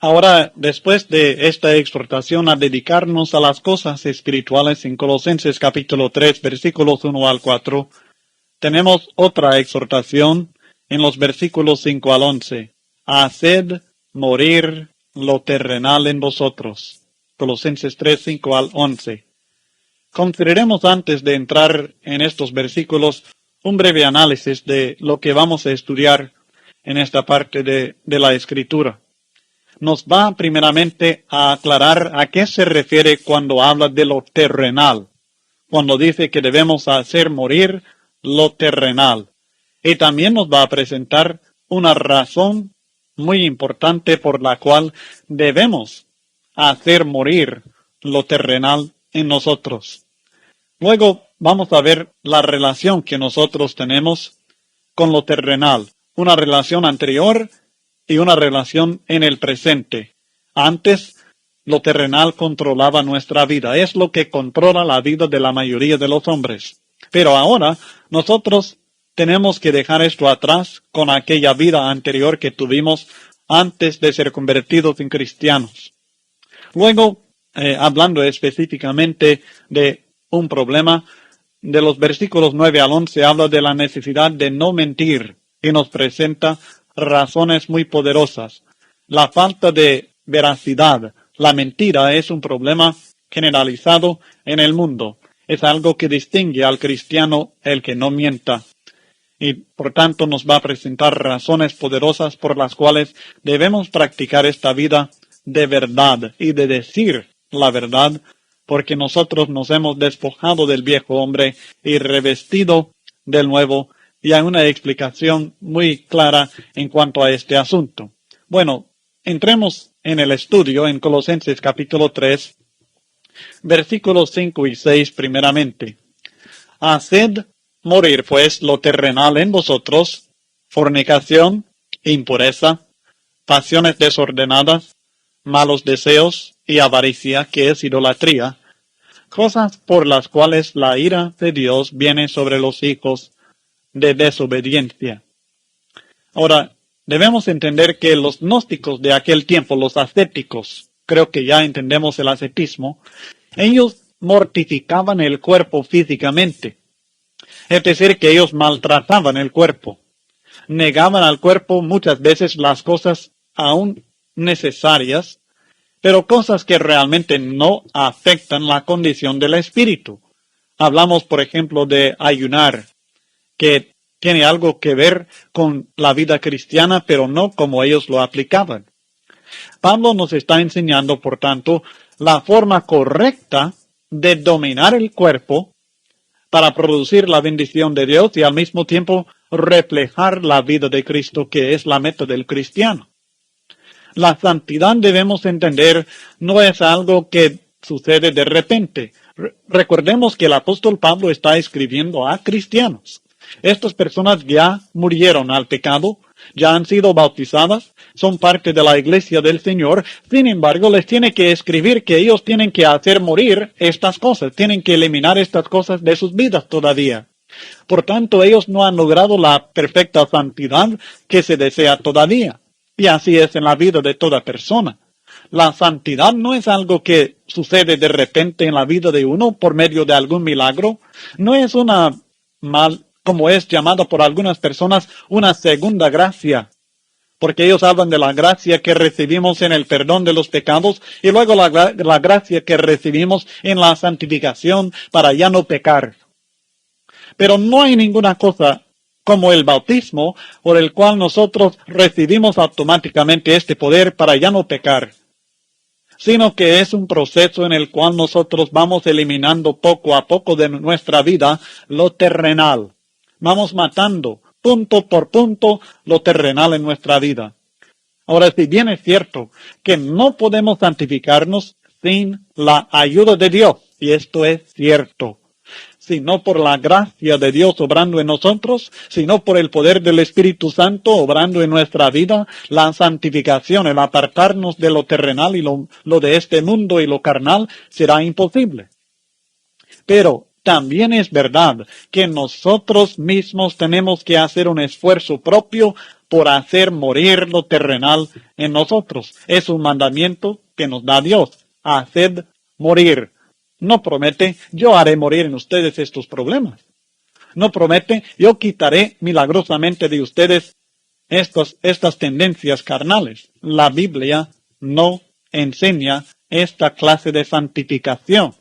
Ahora, después de esta exhortación a dedicarnos a las cosas espirituales en Colosenses capítulo 3, versículos 1 al 4, tenemos otra exhortación en los versículos 5 al 11. Haced morir lo terrenal en vosotros. Colosenses 3, 5 al 11. Consideremos antes de entrar en estos versículos un breve análisis de lo que vamos a estudiar en esta parte de la Escritura. Nos va primeramente a aclarar a qué se refiere cuando habla de lo terrenal, cuando dice que debemos hacer morir lo terrenal. Y también nos va a presentar una razón muy importante por la cual debemos hacer morir lo terrenal en nosotros. Luego vamos a ver la relación que nosotros tenemos con lo terrenal, una relación anterior y una relación en el presente. Antes, lo terrenal controlaba nuestra vida. Es lo que controla la vida de la mayoría de los hombres. Pero ahora, nosotros tenemos que dejar esto atrás con aquella vida anterior que tuvimos antes de ser convertidos en cristianos. Luego, hablando específicamente de un problema, de los versículos 9 al 11 habla de la necesidad de no mentir y nos presenta razones muy poderosas. La falta de veracidad, la mentira es un problema generalizado en el mundo. Es algo que distingue al cristiano el que no mienta. Y por tanto nos va a presentar razones poderosas por las cuales debemos practicar esta vida de verdad y de decir la verdad, porque nosotros nos hemos despojado del viejo hombre y revestido del nuevo. Y hay una explicación muy clara en cuanto a este asunto. Bueno, entremos en el estudio en Colosenses capítulo 3, versículos 5 y 6 primeramente. Haced morir pues lo terrenal en vosotros, fornicación, impureza, pasiones desordenadas, malos deseos y avaricia, que es idolatría, cosas por las cuales la ira de Dios viene sobre los hijos de desobediencia. Ahora, debemos entender que los gnósticos de aquel tiempo, los ascéticos, creo que ya entendemos el ascetismo, ellos mortificaban el cuerpo físicamente. Es decir, que ellos maltrataban el cuerpo. Negaban al cuerpo muchas veces las cosas aún necesarias, pero cosas que realmente no afectan la condición del espíritu. Hablamos, por ejemplo, de ayunar, que tiene algo que ver con la vida cristiana, pero no como ellos lo aplicaban. Pablo nos está enseñando, por tanto, la forma correcta de dominar el cuerpo para producir la bendición de Dios y al mismo tiempo reflejar la vida de Cristo, que es la meta del cristiano. La santidad, debemos entender, no es algo que sucede de repente. Recordemos que el apóstol Pablo está escribiendo a cristianos. Estas personas ya murieron al pecado, ya han sido bautizadas, son parte de la iglesia del Señor. Sin embargo, les tiene que escribir que ellos tienen que hacer morir estas cosas, tienen que eliminar estas cosas de sus vidas todavía. Por tanto, ellos no han logrado la perfecta santidad que se desea todavía. Y así es en la vida de toda persona. La santidad no es algo que sucede de repente en la vida de uno por medio de algún milagro. No es como es llamada por algunas personas, una segunda gracia. Porque ellos hablan de la gracia que recibimos en el perdón de los pecados y luego la gracia que recibimos en la santificación para ya no pecar. Pero no hay ninguna cosa como el bautismo por el cual nosotros recibimos automáticamente este poder para ya no pecar, sino que es un proceso en el cual nosotros vamos eliminando poco a poco de nuestra vida lo terrenal. Vamos matando punto por punto lo terrenal en nuestra vida. Ahora, si bien es cierto que no podemos santificarnos sin la ayuda de Dios, y esto es cierto, sino por la gracia de Dios obrando en nosotros, sino por el poder del Espíritu Santo obrando en nuestra vida, la santificación, el apartarnos de lo terrenal y lo de este mundo y lo carnal será imposible. Pero también es verdad que nosotros mismos tenemos que hacer un esfuerzo propio por hacer morir lo terrenal en nosotros. Es un mandamiento que nos da Dios. Haced morir. No promete, yo haré morir en ustedes estos problemas. No promete, yo quitaré milagrosamente de ustedes estas tendencias carnales. La Biblia no enseña esta clase de santificación.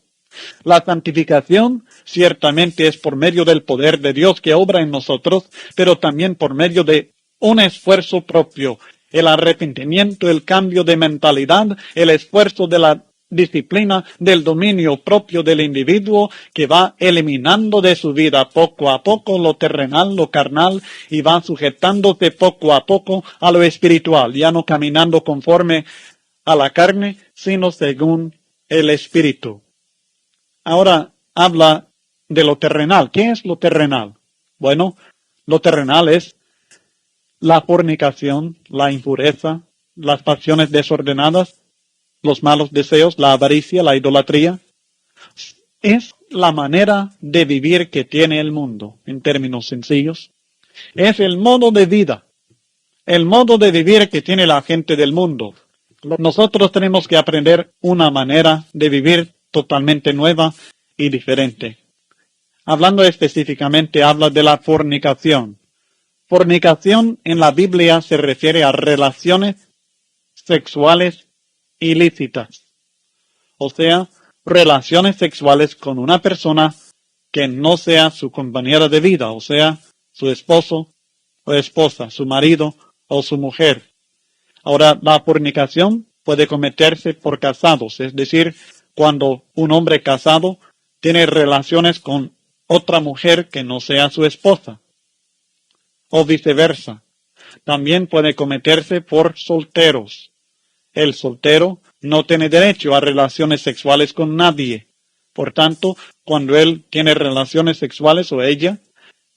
La santificación ciertamente es por medio del poder de Dios que obra en nosotros, pero también por medio de un esfuerzo propio, el arrepentimiento, el cambio de mentalidad, el esfuerzo de la disciplina, del dominio propio del individuo que va eliminando de su vida poco a poco lo terrenal, lo carnal, y va sujetándose poco a poco a lo espiritual, ya no caminando conforme a la carne, sino según el espíritu. Ahora habla de lo terrenal. ¿Qué es lo terrenal? Bueno, lo terrenal es la fornicación, la impureza, las pasiones desordenadas, los malos deseos, la avaricia, la idolatría. Es la manera de vivir que tiene el mundo, en términos sencillos. Es el modo de vida, el modo de vivir que tiene la gente del mundo. Nosotros tenemos que aprender una manera de vivir totalmente nueva y diferente. Hablando específicamente, habla de la fornicación. Fornicación en la Biblia se refiere a relaciones sexuales ilícitas. O sea, relaciones sexuales con una persona que no sea su compañera de vida, o sea, su esposo o esposa, su marido o su mujer. Ahora, la fornicación puede cometerse por casados, es decir, cuando un hombre casado tiene relaciones con otra mujer que no sea su esposa, o viceversa. También puede cometerse por solteros. El soltero no tiene derecho a relaciones sexuales con nadie. Por tanto, cuando él tiene relaciones sexuales o ella,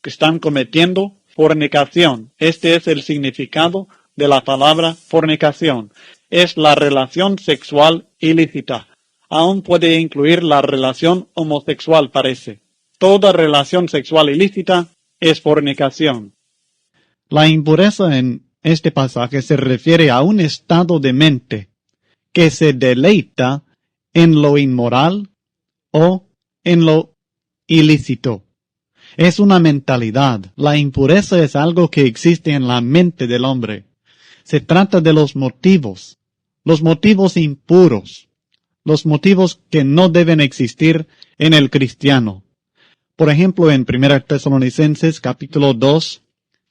que están cometiendo fornicación. Este es el significado de la palabra fornicación. Es la relación sexual ilícita. Aún puede incluir la relación homosexual, parece. Toda relación sexual ilícita es fornicación. La impureza en este pasaje se refiere a un estado de mente que se deleita en lo inmoral o en lo ilícito. Es una mentalidad. La impureza es algo que existe en la mente del hombre. Se trata de los motivos impuros, los motivos que no deben existir en el cristiano. Por ejemplo, en 1 Tesalonicenses capítulo 2,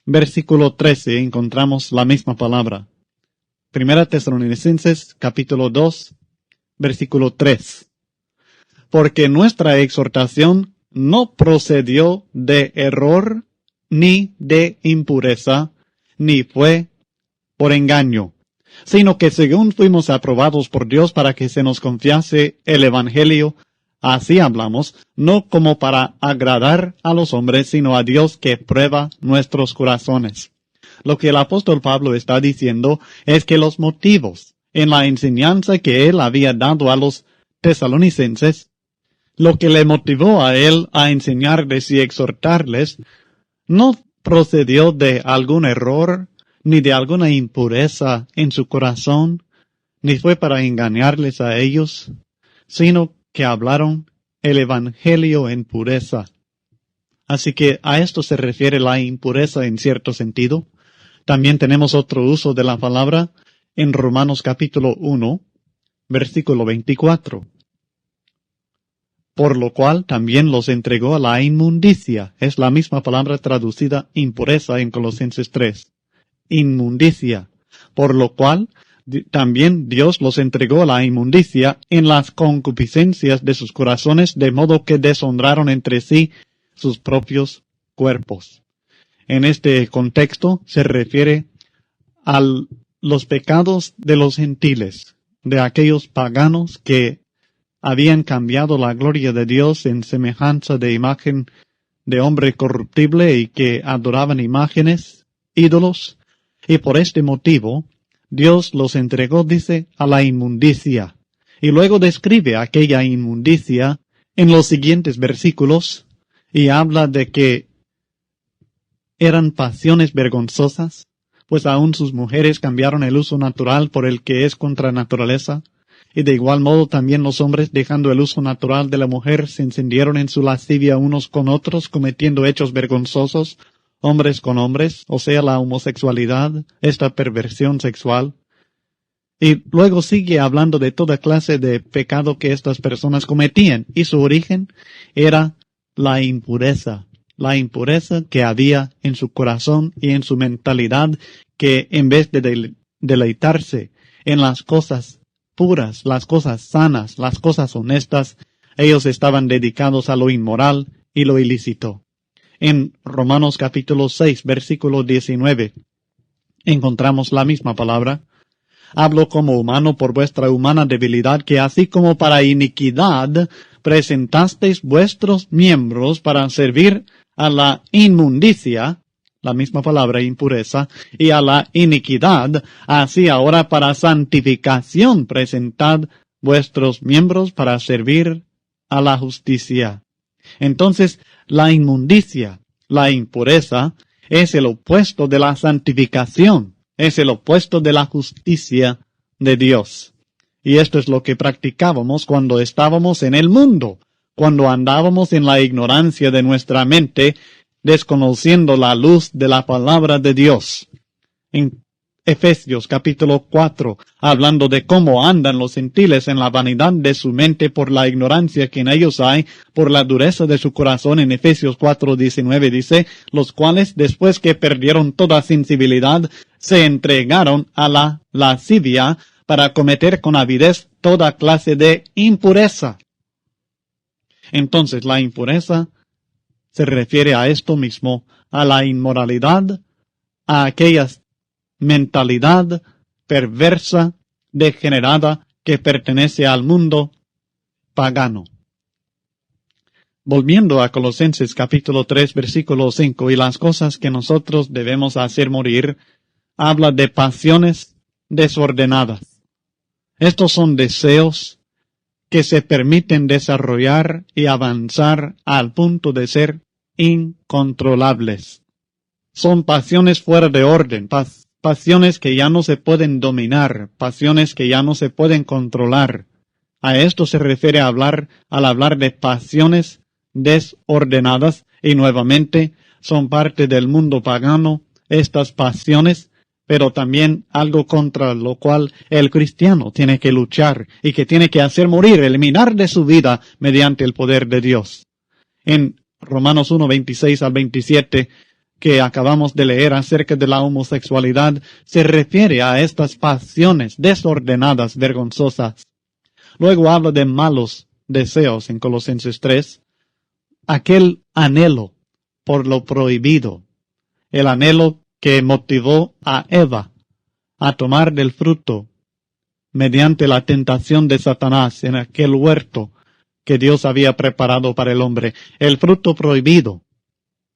versículo 13, encontramos la misma palabra. 1 Tesalonicenses capítulo 2, versículo 3. Porque nuestra exhortación no procedió de error, ni de impureza, ni fue por engaño, sino que según fuimos aprobados por Dios para que se nos confiase el Evangelio, así hablamos, no como para agradar a los hombres, sino a Dios que prueba nuestros corazones. Lo que el apóstol Pablo está diciendo es que los motivos en la enseñanza que él había dado a los tesalonicenses, lo que le motivó a él a enseñarles y exhortarles, no procedió de algún error, ni de alguna impureza en su corazón, ni fue para engañarles a ellos, sino que hablaron el Evangelio en pureza. Así que a esto se refiere la impureza en cierto sentido. También tenemos otro uso de la palabra en Romanos capítulo 1, versículo 24. Por lo cual también los entregó a la inmundicia. Es la misma palabra traducida impureza en Colosenses 3. Inmundicia. Por lo cual también Dios los entregó a la inmundicia en las concupiscencias de sus corazones, de modo que deshonraron entre sí sus propios cuerpos. En este contexto se refiere a los pecados de los gentiles, de aquellos paganos que habían cambiado la gloria de Dios en semejanza de imagen de hombre corruptible y que adoraban imágenes, ídolos, y por este motivo Dios los entregó, dice, a la inmundicia, y luego describe aquella inmundicia en los siguientes versículos y habla de que eran pasiones vergonzosas, pues aún sus mujeres cambiaron el uso natural por el que es contra naturaleza, y de igual modo también los hombres, dejando el uso natural de la mujer, se encendieron en su lascivia unos con otros, cometiendo hechos vergonzosos, hombres con hombres, o sea, la homosexualidad, esta perversión sexual. Y luego sigue hablando de toda clase de pecado que estas personas cometían, y su origen era la impureza que había en su corazón y en su mentalidad, que en vez de deleitarse en las cosas puras, las cosas sanas, las cosas honestas, ellos estaban dedicados a lo inmoral y lo ilícito. En Romanos capítulo 6, versículo 19, encontramos la misma palabra. Hablo como humano por vuestra humana debilidad, que así como para iniquidad presentasteis vuestros miembros para servir a la inmundicia, la misma palabra impureza, y a la iniquidad, así ahora para santificación presentad vuestros miembros para servir a la justicia. Entonces, la inmundicia, la impureza, es el opuesto de la santificación, es el opuesto de la justicia de Dios. Y esto es lo que practicábamos cuando estábamos en el mundo, cuando andábamos en la ignorancia de nuestra mente, desconociendo la luz de la palabra de Dios. En Efesios capítulo 4, hablando de cómo andan los gentiles en la vanidad de su mente por la ignorancia que en ellos hay, por la dureza de su corazón, en Efesios 4:19 dice, los cuales después que perdieron toda sensibilidad, se entregaron a la lascivia para cometer con avidez toda clase de impureza. Entonces la impureza se refiere a esto mismo, a la inmoralidad, a aquella mentalidad perversa, degenerada, que pertenece al mundo pagano. Volviendo a Colosenses capítulo 3, versículo 5, y las cosas que nosotros debemos hacer morir, habla de pasiones desordenadas. Estos son deseos que se permiten desarrollar y avanzar al punto de ser incontrolables. Son pasiones fuera de orden, pasiones que ya no se pueden dominar, pasiones que ya no se pueden controlar. A esto se refiere al hablar de pasiones desordenadas, y nuevamente son parte del mundo pagano, estas pasiones, pero también algo contra lo cual el cristiano tiene que luchar y que tiene que hacer morir, eliminar de su vida mediante el poder de Dios. En Romanos 1, 26 al 27, que acabamos de leer acerca de la homosexualidad, se refiere a estas pasiones desordenadas, vergonzosas. Luego habla de malos deseos en Colosenses 3, aquel anhelo por lo prohibido, el anhelo que motivó a Eva a tomar del fruto mediante la tentación de Satanás en aquel huerto que Dios había preparado para el hombre, el fruto prohibido.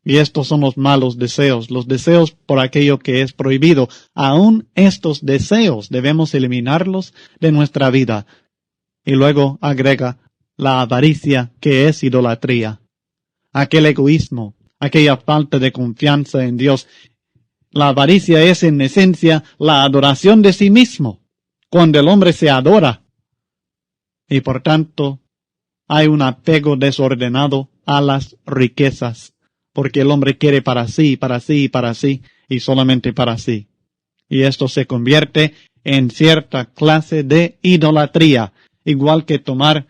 Y estos son los malos deseos, los deseos por aquello que es prohibido. Aún estos deseos debemos eliminarlos de nuestra vida. Y luego agrega la avaricia, que es idolatría, aquel egoísmo, aquella falta de confianza en Dios. La avaricia es en esencia la adoración de sí mismo, cuando el hombre se adora. Y por tanto, hay un apego desordenado a las riquezas, porque el hombre quiere para sí, para sí, para sí, y solamente para sí. Y esto se convierte en cierta clase de idolatría, igual que tomar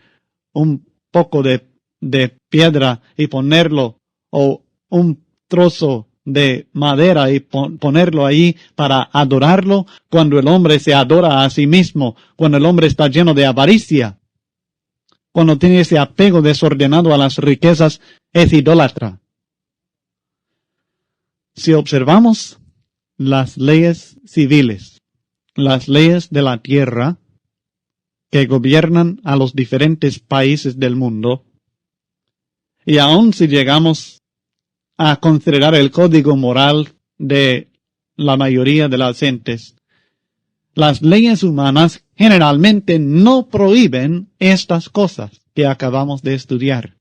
un poco de piedra y ponerlo, o un trozo de madera y ponerlo ahí para adorarlo, cuando el hombre se adora a sí mismo, cuando el hombre está lleno de avaricia, cuando tiene ese apego desordenado a las riquezas, es idólatra. Si observamos las leyes civiles, las leyes de la tierra que gobiernan a los diferentes países del mundo, y aun si llegamos a considerar el código moral de la mayoría de las gentes, las leyes humanas generalmente no prohíben estas cosas que acabamos de estudiar.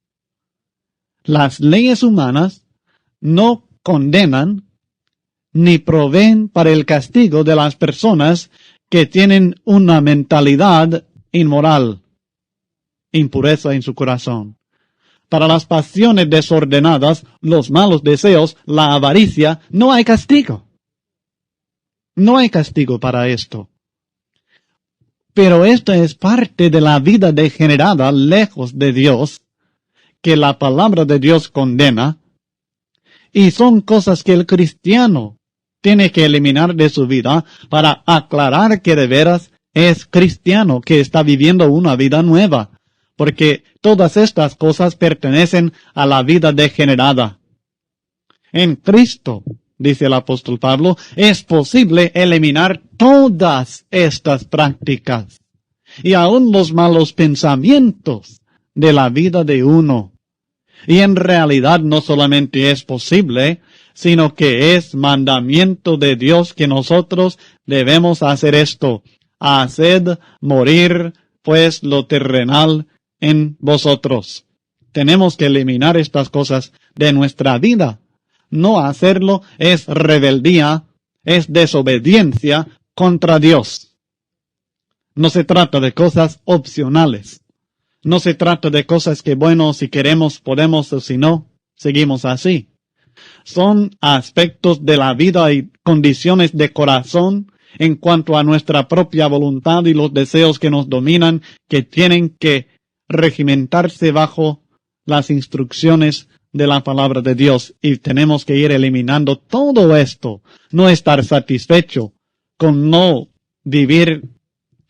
Las leyes humanas no condenan ni proveen para el castigo de las personas que tienen una mentalidad inmoral, impureza en su corazón. Para las pasiones desordenadas, los malos deseos, la avaricia, no hay castigo. No hay castigo para esto. Pero esto es parte de la vida degenerada lejos de Dios, que la palabra de Dios condena, y son cosas que el cristiano tiene que eliminar de su vida para aclarar que de veras es cristiano, que está viviendo una vida nueva, porque todas estas cosas pertenecen a la vida degenerada. En Cristo, dice el apóstol Pablo, es posible eliminar todas estas prácticas y aún los malos pensamientos de la vida de uno. Y en realidad no solamente es posible, sino que es mandamiento de Dios que nosotros debemos hacer esto. Haced morir, pues, lo terrenal en vosotros. Tenemos que eliminar estas cosas de nuestra vida. No hacerlo es rebeldía, es desobediencia contra Dios. No se trata de cosas opcionales. No se trata de cosas que, bueno, si queremos, podemos, o si no, seguimos así. Son aspectos de la vida y condiciones de corazón en cuanto a nuestra propia voluntad y los deseos que nos dominan, que tienen que regimentarse bajo las instrucciones de la palabra de Dios. Y tenemos que ir eliminando todo esto. No estar satisfecho con no vivir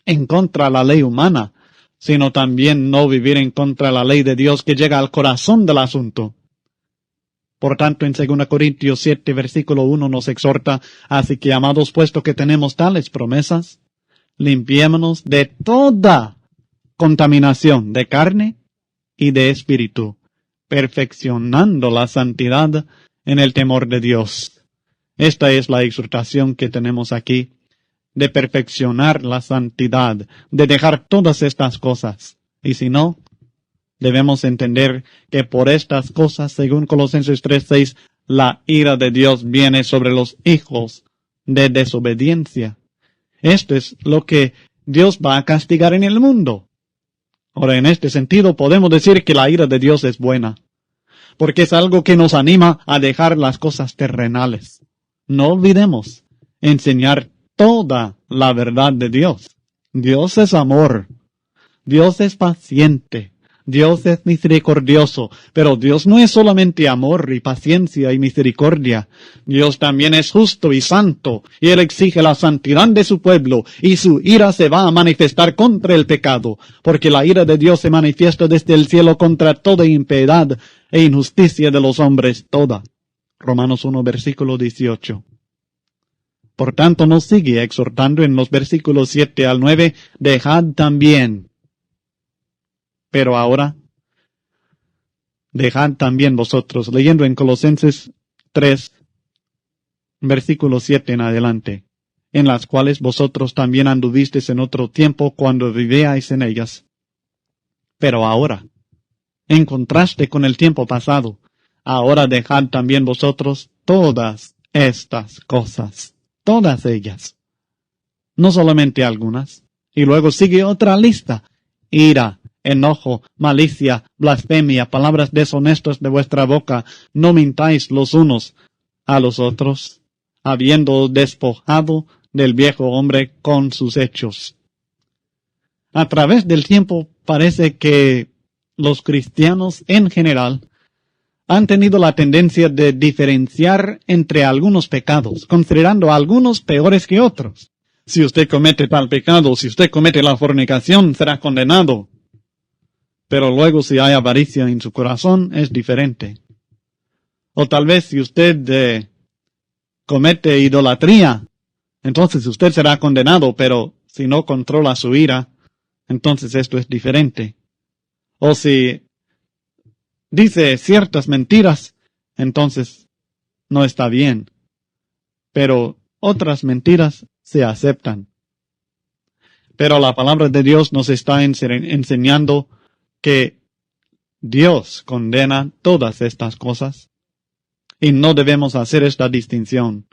en contra de la ley humana, sino también no vivir en contra de la ley de Dios que llega al corazón del asunto. Por tanto, en 2 Corintios 7, versículo 1 nos exhorta, así que, amados, puesto que tenemos tales promesas, limpiémonos de toda contaminación de carne y de espíritu, perfeccionando la santidad en el temor de Dios. Esta es la exhortación que tenemos aquí, de perfeccionar la santidad, de dejar todas estas cosas. Y si no, debemos entender que por estas cosas, según Colosenses 3:6, la ira de Dios viene sobre los hijos de desobediencia. Esto es lo que Dios va a castigar en el mundo. Ahora, en este sentido, podemos decir que la ira de Dios es buena, porque es algo que nos anima a dejar las cosas terrenales. No olvidemos enseñar toda la verdad de Dios. Dios es amor. Dios es paciente. Dios es misericordioso. Pero Dios no es solamente amor y paciencia y misericordia. Dios también es justo y santo. Y Él exige la santidad de su pueblo. Y su ira se va a manifestar contra el pecado. Porque la ira de Dios se manifiesta desde el cielo contra toda impiedad e injusticia de los hombres toda. Romanos 1, versículo 18. Por tanto, nos sigue exhortando en los versículos 7 al 9, dejad también. Pero ahora, dejad también vosotros, leyendo en Colosenses 3, versículo 7 en adelante, en las cuales vosotros también anduvisteis en otro tiempo cuando vivíais en ellas. Pero ahora, en contraste con el tiempo pasado, ahora dejad también vosotros todas estas cosas. Todas ellas. No solamente algunas. Y luego sigue otra lista. Ira, enojo, malicia, blasfemia, palabras deshonestas de vuestra boca. No mintáis los unos a los otros, habiendo despojado del viejo hombre con sus hechos. A través del tiempo parece que los cristianos en general han tenido la tendencia de diferenciar entre algunos pecados, considerando algunos peores que otros. Si usted comete tal pecado, si usted comete la fornicación, será condenado. Pero luego si hay avaricia en su corazón, es diferente. O tal vez si usted comete idolatría, entonces usted será condenado, pero si no controla su ira, entonces esto es diferente. O si dice ciertas mentiras, entonces no está bien. Pero otras mentiras se aceptan. Pero la palabra de Dios nos está enseñando que Dios condena todas estas cosas y no debemos hacer esta distinción.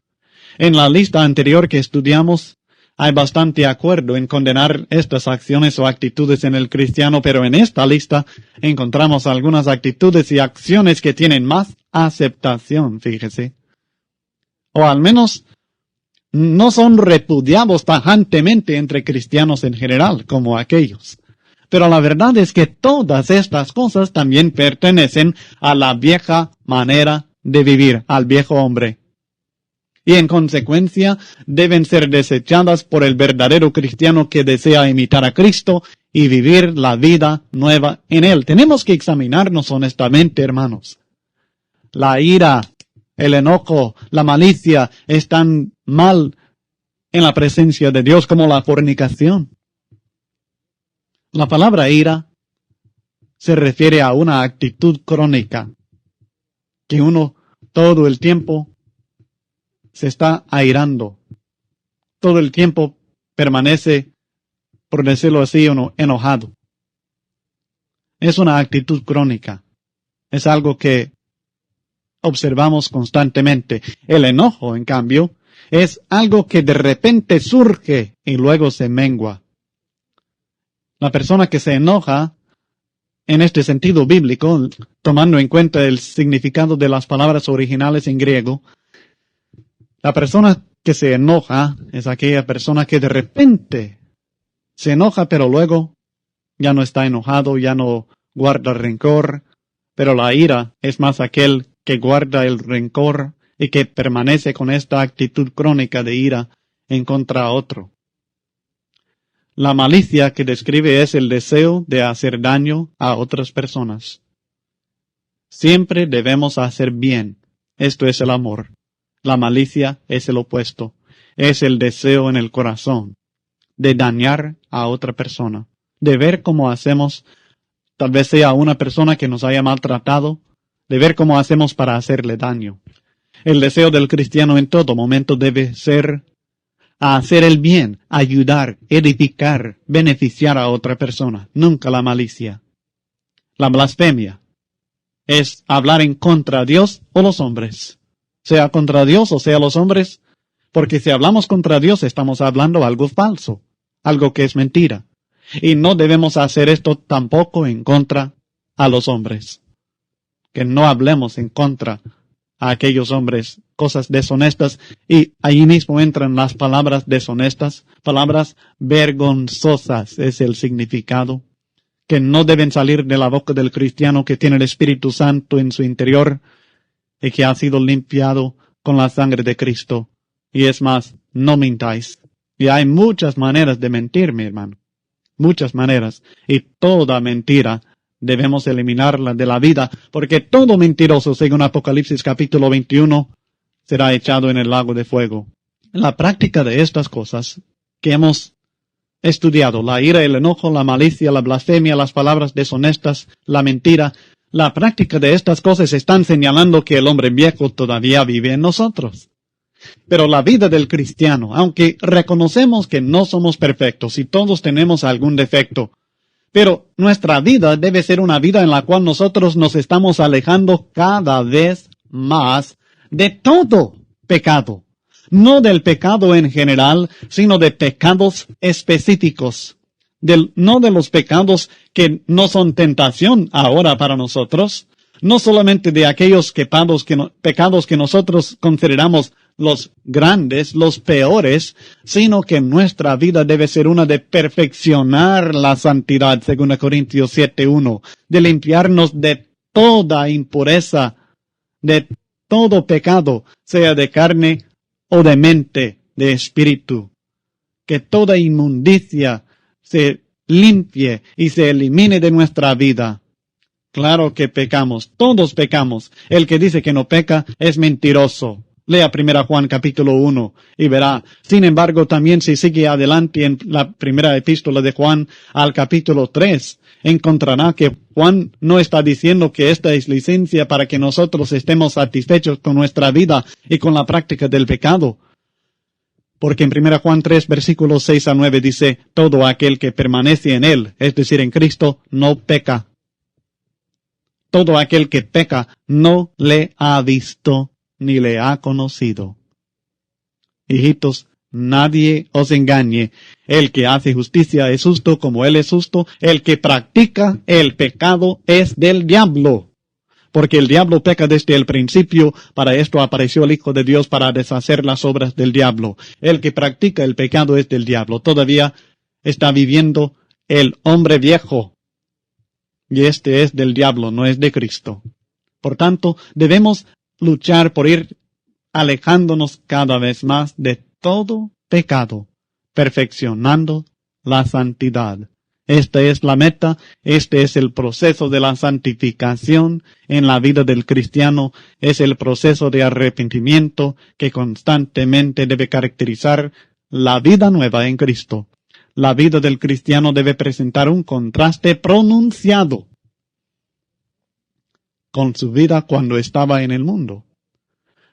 En la lista anterior que estudiamos, hay bastante acuerdo en condenar estas acciones o actitudes en el cristiano, pero en esta lista encontramos algunas actitudes y acciones que tienen más aceptación, fíjese. O al menos no son repudiados tajantemente entre cristianos en general, como aquellos. Pero la verdad es que todas estas cosas también pertenecen a la vieja manera de vivir, al viejo hombre. Y en consecuencia deben ser desechadas por el verdadero cristiano que desea imitar a Cristo y vivir la vida nueva en Él. Tenemos que examinarnos honestamente, hermanos. La ira, el enojo, la malicia están mal en la presencia de Dios como la fornicación. La palabra ira se refiere a una actitud crónica que uno todo el tiempo se está airando. Todo el tiempo permanece, por decirlo así, enojado. Es una actitud crónica. Es algo que observamos constantemente. El enojo, en cambio, es algo que de repente surge y luego se mengua. La persona que se enoja, en este sentido bíblico, tomando en cuenta el significado de las palabras originales en griego, la persona que se enoja es aquella persona que de repente se enoja, pero luego ya no está enojado, ya no guarda rencor. Pero la ira es más aquel que guarda el rencor y que permanece con esta actitud crónica de ira en contra a otro. La malicia que describe es el deseo de hacer daño a otras personas. Siempre debemos hacer bien. Esto es el amor. La malicia es el opuesto. Es el deseo en el corazón de dañar a otra persona. De ver cómo hacemos, tal vez sea una persona que nos haya maltratado, de ver cómo hacemos para hacerle daño. El deseo del cristiano en todo momento debe ser a hacer el bien, ayudar, edificar, beneficiar a otra persona. Nunca la malicia. La blasfemia es hablar en contra de Dios o los hombres. Sea contra Dios o sea los hombres, porque si hablamos contra Dios estamos hablando algo falso, algo que es mentira. Y no debemos hacer esto tampoco en contra a los hombres. Que no hablemos en contra a aquellos hombres cosas deshonestas, y ahí mismo entran las palabras deshonestas, palabras vergonzosas es el significado, que no deben salir de la boca del cristiano que tiene el Espíritu Santo en su interior y que ha sido limpiado con la sangre de Cristo. Y es más, no mintáis. Y hay muchas maneras de mentir, mi hermano. Muchas maneras. Y toda mentira debemos eliminarla de la vida, porque todo mentiroso, según Apocalipsis capítulo 21, será echado en el lago de fuego. La práctica de estas cosas que hemos estudiado, la ira, el enojo, la malicia, la blasfemia, las palabras deshonestas, la mentira, la práctica de estas cosas están señalando que el hombre viejo todavía vive en nosotros. Pero la vida del cristiano, aunque reconocemos que no somos perfectos y todos tenemos algún defecto, pero nuestra vida debe ser una vida en la cual nosotros nos estamos alejando cada vez más de todo pecado. No del pecado en general, sino de pecados específicos. No de los pecados que no son tentación ahora para nosotros, no solamente de aquellos pecados que nosotros consideramos los grandes, los peores, sino que nuestra vida debe ser una de perfeccionar la santidad, según Corintios 7:1, de limpiarnos de toda impureza, de todo pecado, sea de carne o de mente, de espíritu. Que toda inmundicia se limpie y se elimine de nuestra vida. Claro que pecamos, todos pecamos. El que dice que no peca es mentiroso. Lea 1 Juan capítulo 1 y verá. Sin embargo, también si sigue adelante en la primera epístola de Juan al capítulo 3, encontrará que Juan no está diciendo que esta es licencia para que nosotros estemos satisfechos con nuestra vida y con la práctica del pecado. Porque en 1 Juan 3, versículos 6 a 9 dice, todo aquel que permanece en él, es decir, en Cristo, no peca. todo aquel que peca no le ha visto ni le ha conocido. Hijitos, nadie os engañe. El que hace justicia es justo como él es justo. El que practica el pecado es del diablo. Porque el diablo peca desde el principio. Para esto apareció el Hijo de Dios para deshacer las obras del diablo. El que practica el pecado es del diablo. Todavía está viviendo el hombre viejo. Y este es del diablo, no es de Cristo. Por tanto, debemos luchar por ir alejándonos cada vez más de todo pecado, perfeccionando la santidad. Esta es la meta, este es el proceso de la santificación en la vida del cristiano, es el proceso de arrepentimiento que constantemente debe caracterizar la vida nueva en Cristo. La vida del cristiano debe presentar un contraste pronunciado con su vida cuando estaba en el mundo.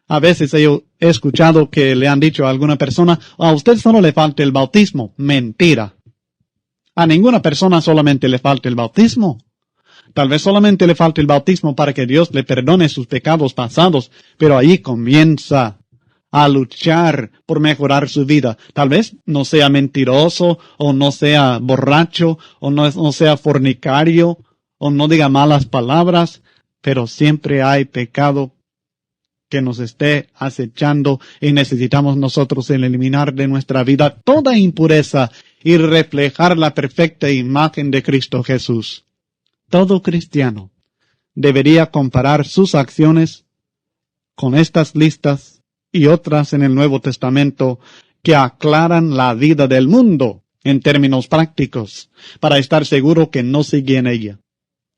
A veces he escuchado que le han dicho a alguna persona, a usted solo le falta el bautismo. Mentira. A ninguna persona solamente le falta el bautismo. Tal vez solamente le falte el bautismo para que Dios le perdone sus pecados pasados, pero ahí comienza a luchar por mejorar su vida. Tal vez no sea mentiroso, o no sea borracho, o no sea fornicario, o no diga malas palabras, pero siempre hay pecado que nos esté acechando y necesitamos nosotros eliminar de nuestra vida toda impureza y reflejar la perfecta imagen de Cristo Jesús. Todo cristiano debería comparar sus acciones con estas listas y otras en el Nuevo Testamento que aclaran la vida del mundo en términos prácticos para estar seguro que no sigue en ella.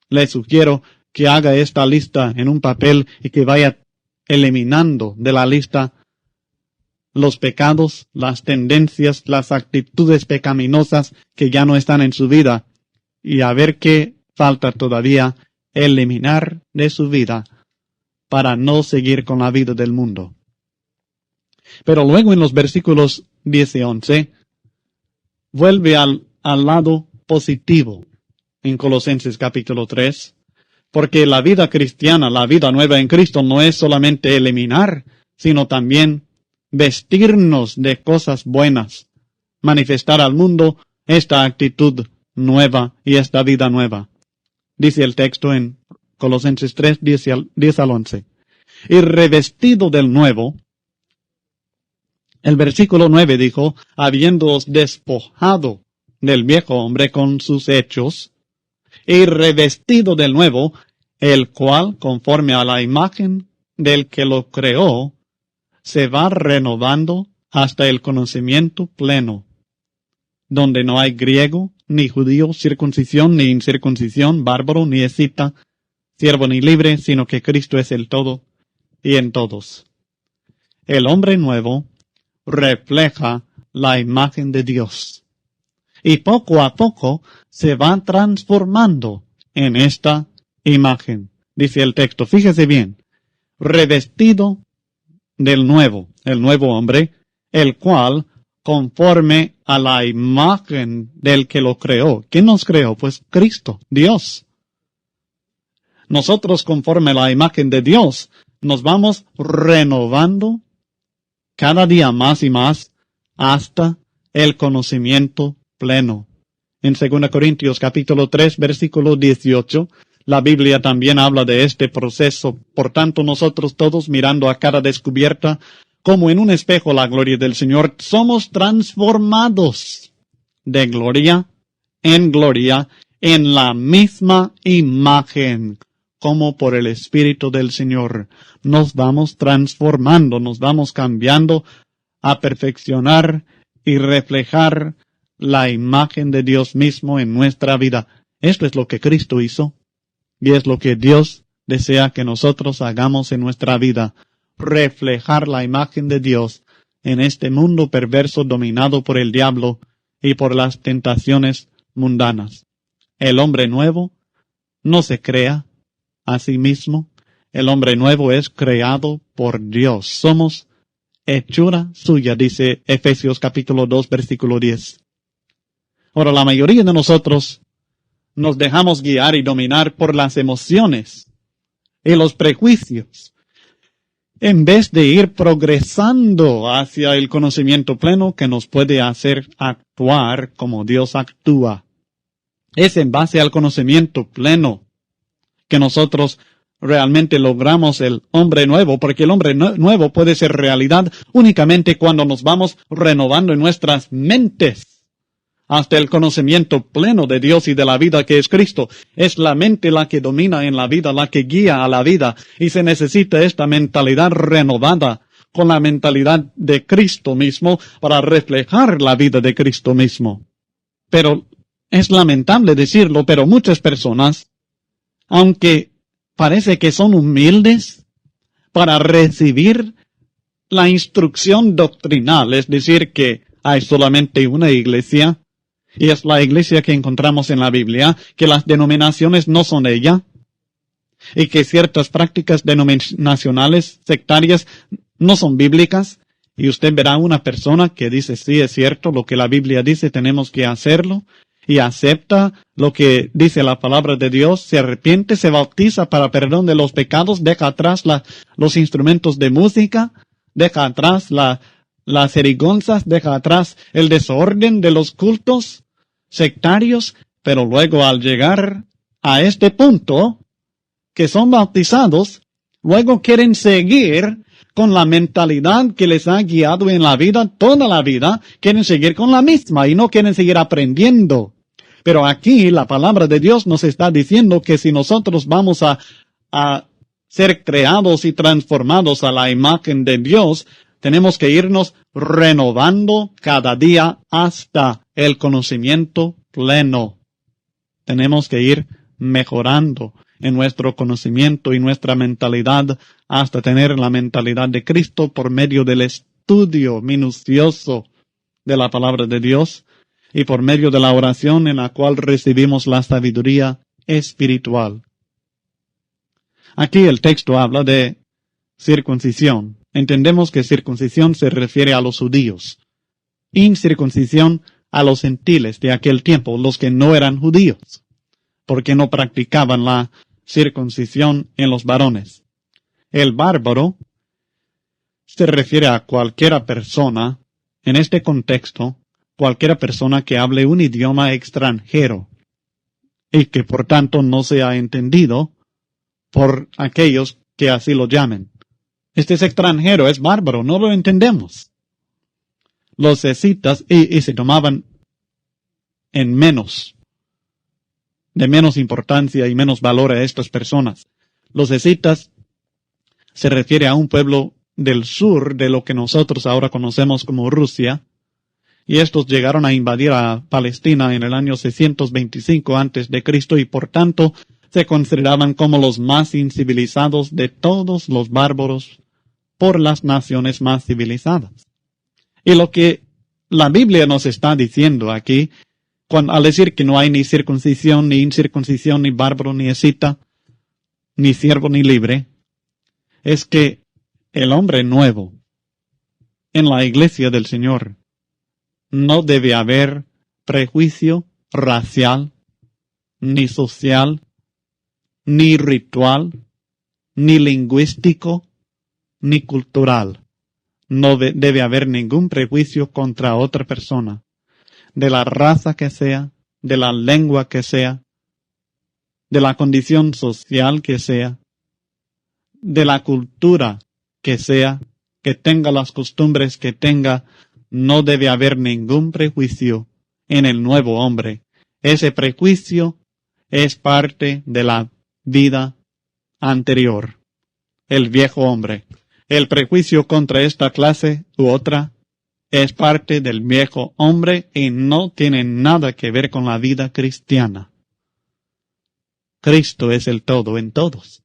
Le sugiero que haga esta lista en un papel y que vaya eliminando de la lista los pecados, las tendencias, las actitudes pecaminosas que ya no están en su vida y a ver qué falta todavía eliminar de su vida para no seguir con la vida del mundo. Pero luego en los versículos 10 y 11 vuelve al lado positivo en Colosenses capítulo 3, porque la vida cristiana, la vida nueva en Cristo no es solamente eliminar, sino también vestirnos de cosas buenas, manifestar al mundo esta actitud nueva y esta vida nueva. Dice el texto en Colosenses 3, 10 al 11. Y revestido del nuevo, el versículo 9 dijo, habiéndoos despojado del viejo hombre con sus hechos, y revestido del nuevo, el cual, conforme a la imagen del que lo creó, se va renovando hasta el conocimiento pleno, donde no hay griego, ni judío, circuncisión, ni incircuncisión, bárbaro, ni escita, siervo ni libre, sino que Cristo es el todo y en todos. El hombre nuevo refleja la imagen de Dios, y poco a poco se va transformando en esta imagen. Dice el texto, fíjese bien, revestido del nuevo, el nuevo hombre, el cual, conforme a la imagen del que lo creó. ¿Quién nos creó? Pues Cristo, Dios. Nosotros, conforme a la imagen de Dios, nos vamos renovando cada día más y más hasta el conocimiento pleno. En 2 Corintios capítulo 3, versículo 18, la Biblia también habla de este proceso. Por tanto, nosotros todos, mirando a cara descubierta, como en un espejo la gloria del Señor, somos transformados de gloria en la misma imagen, como por el Espíritu del Señor. Nos vamos transformando, nos vamos cambiando a perfeccionar y reflejar la imagen de Dios mismo en nuestra vida. Esto es lo que Cristo hizo y es lo que Dios desea que nosotros hagamos en nuestra vida. Reflejar la imagen de Dios en este mundo perverso dominado por el diablo y por las tentaciones mundanas. El hombre nuevo no se crea a sí mismo. El hombre nuevo es creado por Dios. Somos hechura suya, dice Efesios capítulo 2, versículo 10. Ahora, la mayoría de nosotros nos dejamos guiar y dominar por las emociones y los prejuicios, en vez de ir progresando hacia el conocimiento pleno que nos puede hacer actuar como Dios actúa. Es en base al conocimiento pleno que nosotros realmente logramos el hombre nuevo, porque el hombre nuevo puede ser realidad únicamente cuando nos vamos renovando en nuestras mentes hasta el conocimiento pleno de Dios y de la vida que es Cristo. Es la mente la que domina en la vida, la que guía a la vida, y se necesita esta mentalidad renovada con la mentalidad de Cristo mismo para reflejar la vida de Cristo mismo. Pero es lamentable decirlo, pero muchas personas, aunque parece que son humildes para recibir la instrucción doctrinal, es decir, que hay solamente una iglesia, y es la iglesia que encontramos en la Biblia, que las denominaciones no son ella, y que ciertas prácticas denominacionales sectarias no son bíblicas, y usted verá una persona que dice, sí, es cierto, lo que la Biblia dice, tenemos que hacerlo, y acepta lo que dice la palabra de Dios, se arrepiente, se bautiza para perdón de los pecados, deja atrás los instrumentos de música, deja atrás las jerigonzas, deja atrás el desorden de los cultos sectarios, pero luego al llegar a este punto, que son bautizados, luego quieren seguir con la mentalidad que les ha guiado en la vida, toda la vida, quieren seguir con la misma y no quieren seguir aprendiendo. Pero aquí la palabra de Dios nos está diciendo que si nosotros vamos a ser creados y transformados a la imagen de Dios, tenemos que irnos renovando cada día hasta el conocimiento pleno. Tenemos que ir mejorando en nuestro conocimiento y nuestra mentalidad hasta tener la mentalidad de Cristo por medio del estudio minucioso de la palabra de Dios y por medio de la oración en la cual recibimos la sabiduría espiritual. Aquí el texto habla de circuncisión. Entendemos que circuncisión se refiere a los judíos. Incircuncisión a los gentiles de aquel tiempo, los que no eran judíos, porque no practicaban la circuncisión en los varones. El bárbaro se refiere a cualquiera persona, en este contexto, cualquiera persona que hable un idioma extranjero y que por tanto no sea entendido por aquellos que así lo llamen. Este es extranjero, es bárbaro, no lo entendemos. Los escitas y se tomaban en de menos importancia y menos valor a estas personas. Los escitas se refiere a un pueblo del sur de lo que nosotros ahora conocemos como Rusia, y estos llegaron a invadir a Palestina en el año 625 a.C. y por tanto se consideraban como los más incivilizados de todos los bárbaros por las naciones más civilizadas. Y lo que la Biblia nos está diciendo aquí, al decir que no hay ni circuncisión, ni incircuncisión, ni bárbaro, ni escita, ni siervo, ni libre, es que el hombre nuevo en la iglesia del Señor no debe haber prejuicio racial, ni social, ni ritual, ni lingüístico, ni cultural. No debe haber ningún prejuicio contra otra persona, de la raza que sea, de la lengua que sea, de la condición social que sea, de la cultura que sea, que tenga las costumbres que tenga. No debe haber ningún prejuicio en el nuevo hombre. Ese prejuicio es parte de la vida anterior, el viejo hombre. El prejuicio contra esta clase u otra es parte del viejo hombre y no tiene nada que ver con la vida cristiana. Cristo es el todo en todos.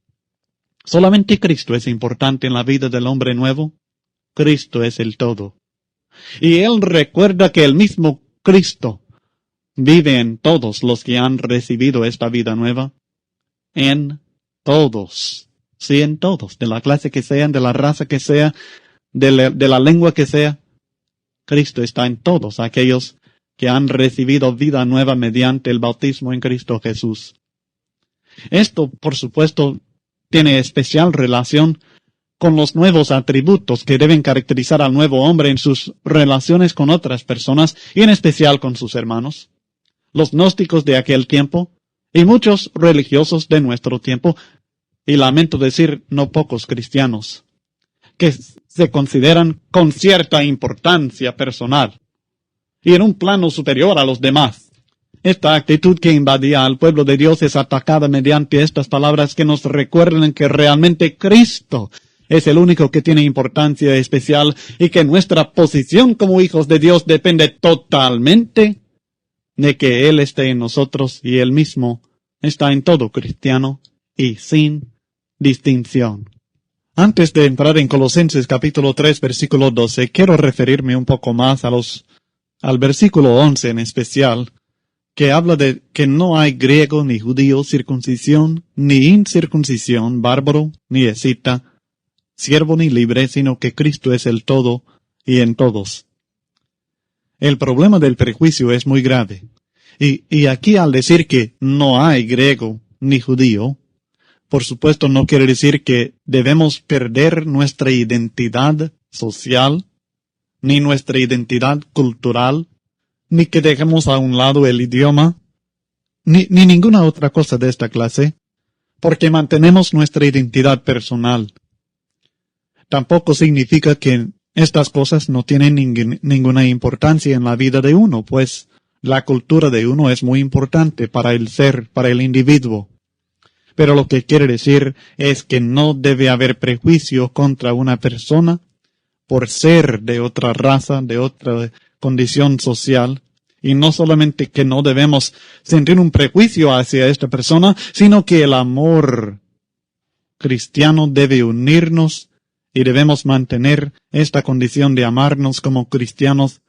Solamente Cristo es importante en la vida del hombre nuevo. Cristo es el todo. Y él recuerda que el mismo Cristo vive en todos los que han recibido esta vida nueva. En todos. Sí, en todos. De la clase que sean, de la raza que sea, de la lengua que sea. Cristo está en todos aquellos que han recibido vida nueva mediante el bautismo en Cristo Jesús. Esto, por supuesto, tiene especial relación con los nuevos atributos que deben caracterizar al nuevo hombre en sus relaciones con otras personas y en especial con sus hermanos. Los gnósticos de aquel tiempo y muchos religiosos de nuestro tiempo, y lamento decir no pocos cristianos, que se consideran con cierta importancia personal y en un plano superior a los demás. Esta actitud que invadía al pueblo de Dios es atacada mediante estas palabras que nos recuerdan que realmente Cristo es el único que tiene importancia especial y que nuestra posición como hijos de Dios depende totalmente de que Él esté en nosotros y Él mismo está en todo cristiano y sin distinción. Antes de entrar en Colosenses capítulo 3 versículo 12, quiero referirme un poco más al versículo 11 en especial, que habla de que no hay griego ni judío, circuncisión ni incircuncisión, bárbaro ni escita, siervo ni libre, sino que Cristo es el todo y en todos. El problema del prejuicio es muy grave. Y aquí al decir que no hay griego ni judío, por supuesto no quiere decir que debemos perder nuestra identidad social, ni nuestra identidad cultural, ni que dejemos a un lado el idioma, ni ninguna otra cosa de esta clase, porque mantenemos nuestra identidad personal. Tampoco significa que estas cosas no tienen ninguna importancia en la vida de uno, pues la cultura de uno es muy importante para el ser, para el individuo. Pero lo que quiere decir es que no debe haber prejuicio contra una persona por ser de otra raza, de otra condición social, y no solamente que no debemos sentir un prejuicio hacia esta persona, sino que el amor cristiano debe unirnos y debemos mantener esta condición de amarnos como cristianos,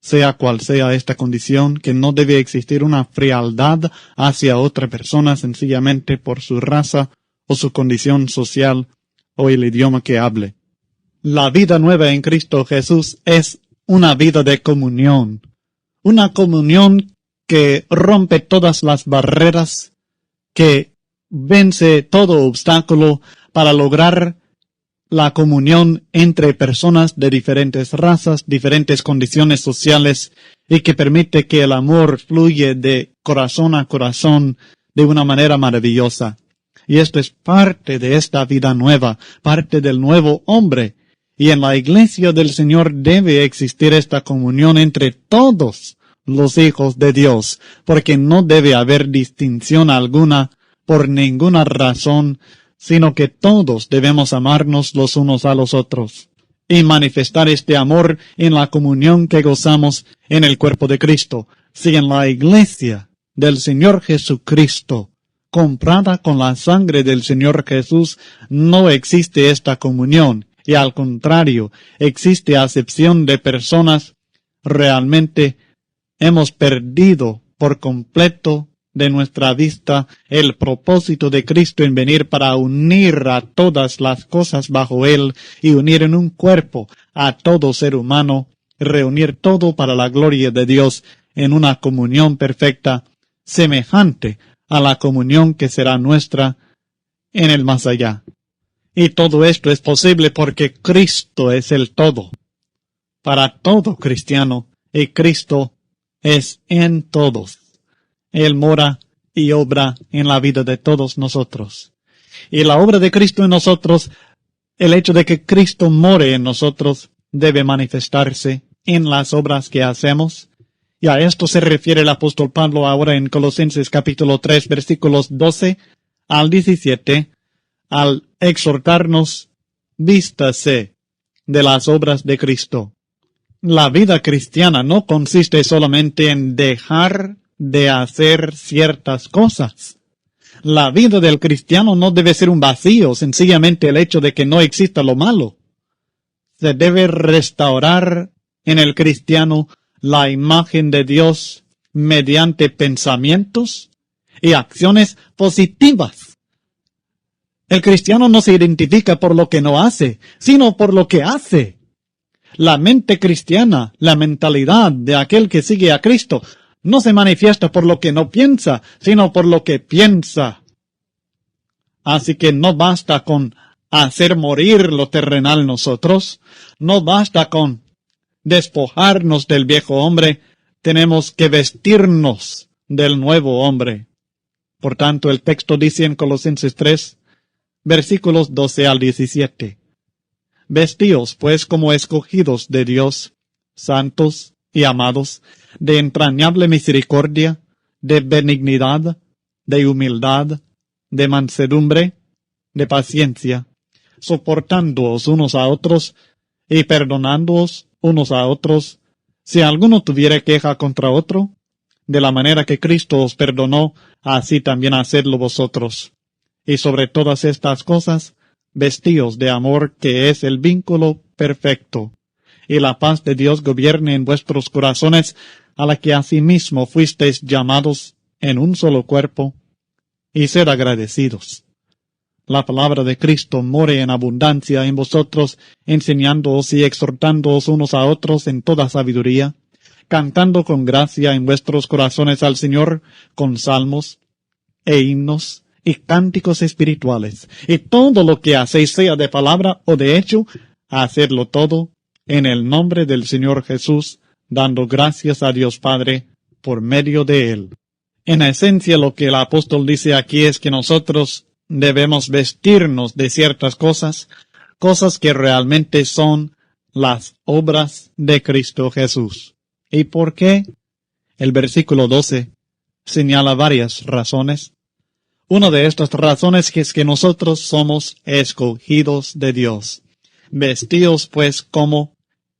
sea cual sea esta condición, que no debe existir una frialdad hacia otra persona sencillamente por su raza o su condición social o el idioma que hable. La vida nueva en Cristo Jesús es una vida de comunión, una comunión que rompe todas las barreras, que vence todo obstáculo para lograr la comunión entre personas de diferentes razas, diferentes condiciones sociales, y que permite que el amor fluya de corazón a corazón de una manera maravillosa. Y esto es parte de esta vida nueva, parte del nuevo hombre. Y en la iglesia del Señor debe existir esta comunión entre todos los hijos de Dios, porque no debe haber distinción alguna por ninguna razón, sino que todos debemos amarnos los unos a los otros y manifestar este amor en la comunión que gozamos en el cuerpo de Cristo. Si en la iglesia del Señor Jesucristo, comprada con la sangre del Señor Jesús, no existe esta comunión, y al contrario, existe acepción de personas, realmente hemos perdido por completo de nuestra vista el propósito de Cristo en venir para unir a todas las cosas bajo Él y unir en un cuerpo a todo ser humano, reunir todo para la gloria de Dios en una comunión perfecta, semejante a la comunión que será nuestra en el más allá. Y todo esto es posible porque Cristo es el todo, para todo cristiano, y Cristo es en todos. Él mora y obra en la vida de todos nosotros. Y la obra de Cristo en nosotros, el hecho de que Cristo more en nosotros, debe manifestarse en las obras que hacemos. Y a esto se refiere el apóstol Pablo ahora en Colosenses capítulo 3, versículos 12 al 17, al exhortarnos, vístase de las obras de Cristo. La vida cristiana no consiste solamente en dejar de hacer ciertas cosas. La vida del cristiano no debe ser un vacío, sencillamente el hecho de que no exista lo malo. Se debe restaurar en el cristiano la imagen de Dios mediante pensamientos y acciones positivas. El cristiano no se identifica por lo que no hace, sino por lo que hace. La mente cristiana, la mentalidad de aquel que sigue a Cristo, no se manifiesta por lo que no piensa, sino por lo que piensa. Así que no basta con hacer morir lo terrenal en nosotros, no basta con despojarnos del viejo hombre, tenemos que vestirnos del nuevo hombre. Por tanto, el texto dice en Colosenses 3, versículos 12 al 17. Vestíos, pues, como escogidos de Dios, santos y amados, de entrañable misericordia, de benignidad, de humildad, de mansedumbre, de paciencia, soportándoos unos a otros y perdonándoos unos a otros, si alguno tuviere queja contra otro, de la manera que Cristo os perdonó, así también hacedlo vosotros. Y sobre todas estas cosas, vestíos de amor, que es el vínculo perfecto. Y la paz de Dios gobierne en vuestros corazones, a la que asimismo fuisteis llamados en un solo cuerpo, y sed agradecidos. La palabra de Cristo more en abundancia en vosotros, enseñándoos y exhortándoos unos a otros en toda sabiduría, cantando con gracia en vuestros corazones al Señor con salmos e himnos y cánticos espirituales. Y todo lo que hacéis, sea de palabra o de hecho, hacedlo todo en el nombre del Señor Jesús, dando gracias a Dios Padre por medio de Él. En esencia, lo que el apóstol dice aquí es que nosotros debemos vestirnos de ciertas cosas, cosas que realmente son las obras de Cristo Jesús. ¿Y por qué? El versículo 12 señala varias razones. Una de estas razones es que nosotros somos escogidos de Dios. Vestíos pues como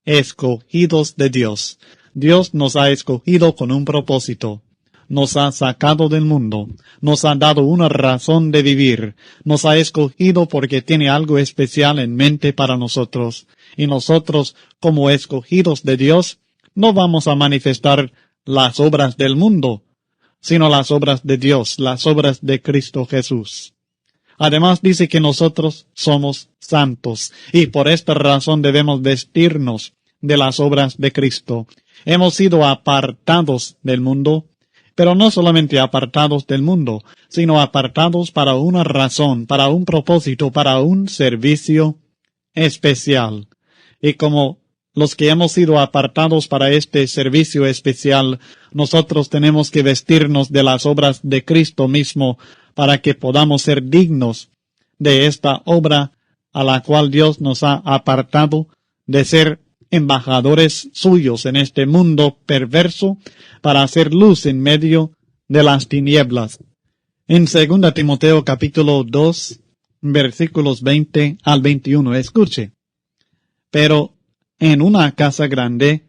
escogidos de Dios. Dios nos ha escogido con un propósito. Nos ha sacado del mundo, nos ha dado una razón de vivir, nos ha escogido porque tiene algo especial en mente para nosotros. Y nosotros, como escogidos de Dios, no vamos a manifestar las obras del mundo, sino las obras de Dios, las obras de Cristo Jesús. Además dice que nosotros somos santos, y por esta razón debemos vestirnos de las obras de Cristo. Hemos sido apartados del mundo, pero no solamente apartados del mundo, sino apartados para una razón, para un propósito, para un servicio especial. Y como los que hemos sido apartados para este servicio especial, nosotros tenemos que vestirnos de las obras de Cristo mismo para que podamos ser dignos de esta obra a la cual Dios nos ha apartado, de ser embajadores suyos en este mundo perverso, para hacer luz en medio de las tinieblas. En 2 Timoteo capítulo 2, versículos 20 al 21, escuche. Pero en una casa grande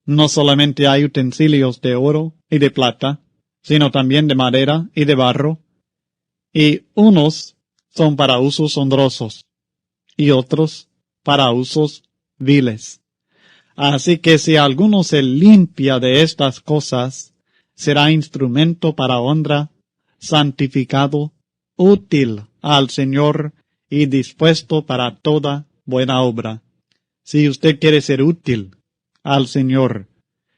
no solamente hay utensilios de oro y de plata, sino también de madera y de barro, y unos son para usos honrosos, y otros para usos viles. Así que si alguno se limpia de estas cosas, será instrumento para honra, santificado, útil al Señor y dispuesto para toda buena obra. Si usted quiere ser útil al Señor,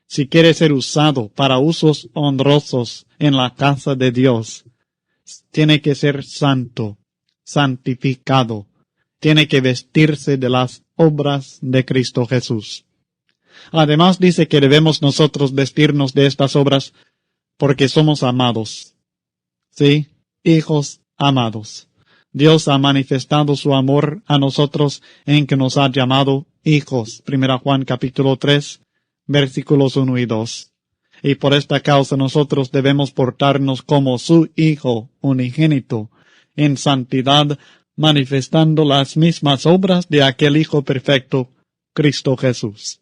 si quiere ser usado para usos honrosos en la casa de Dios, tiene que ser santo, santificado, tiene que vestirse de las obras de Cristo Jesús. Además dice que debemos nosotros vestirnos de estas obras porque somos amados. Sí, hijos amados. Dios ha manifestado su amor a nosotros en que nos ha llamado hijos. 1 Juan capítulo 3, versículos 1 y 2. Y por esta causa nosotros debemos portarnos como su Hijo unigénito, en santidad, manifestando las mismas obras de aquel Hijo perfecto, Cristo Jesús.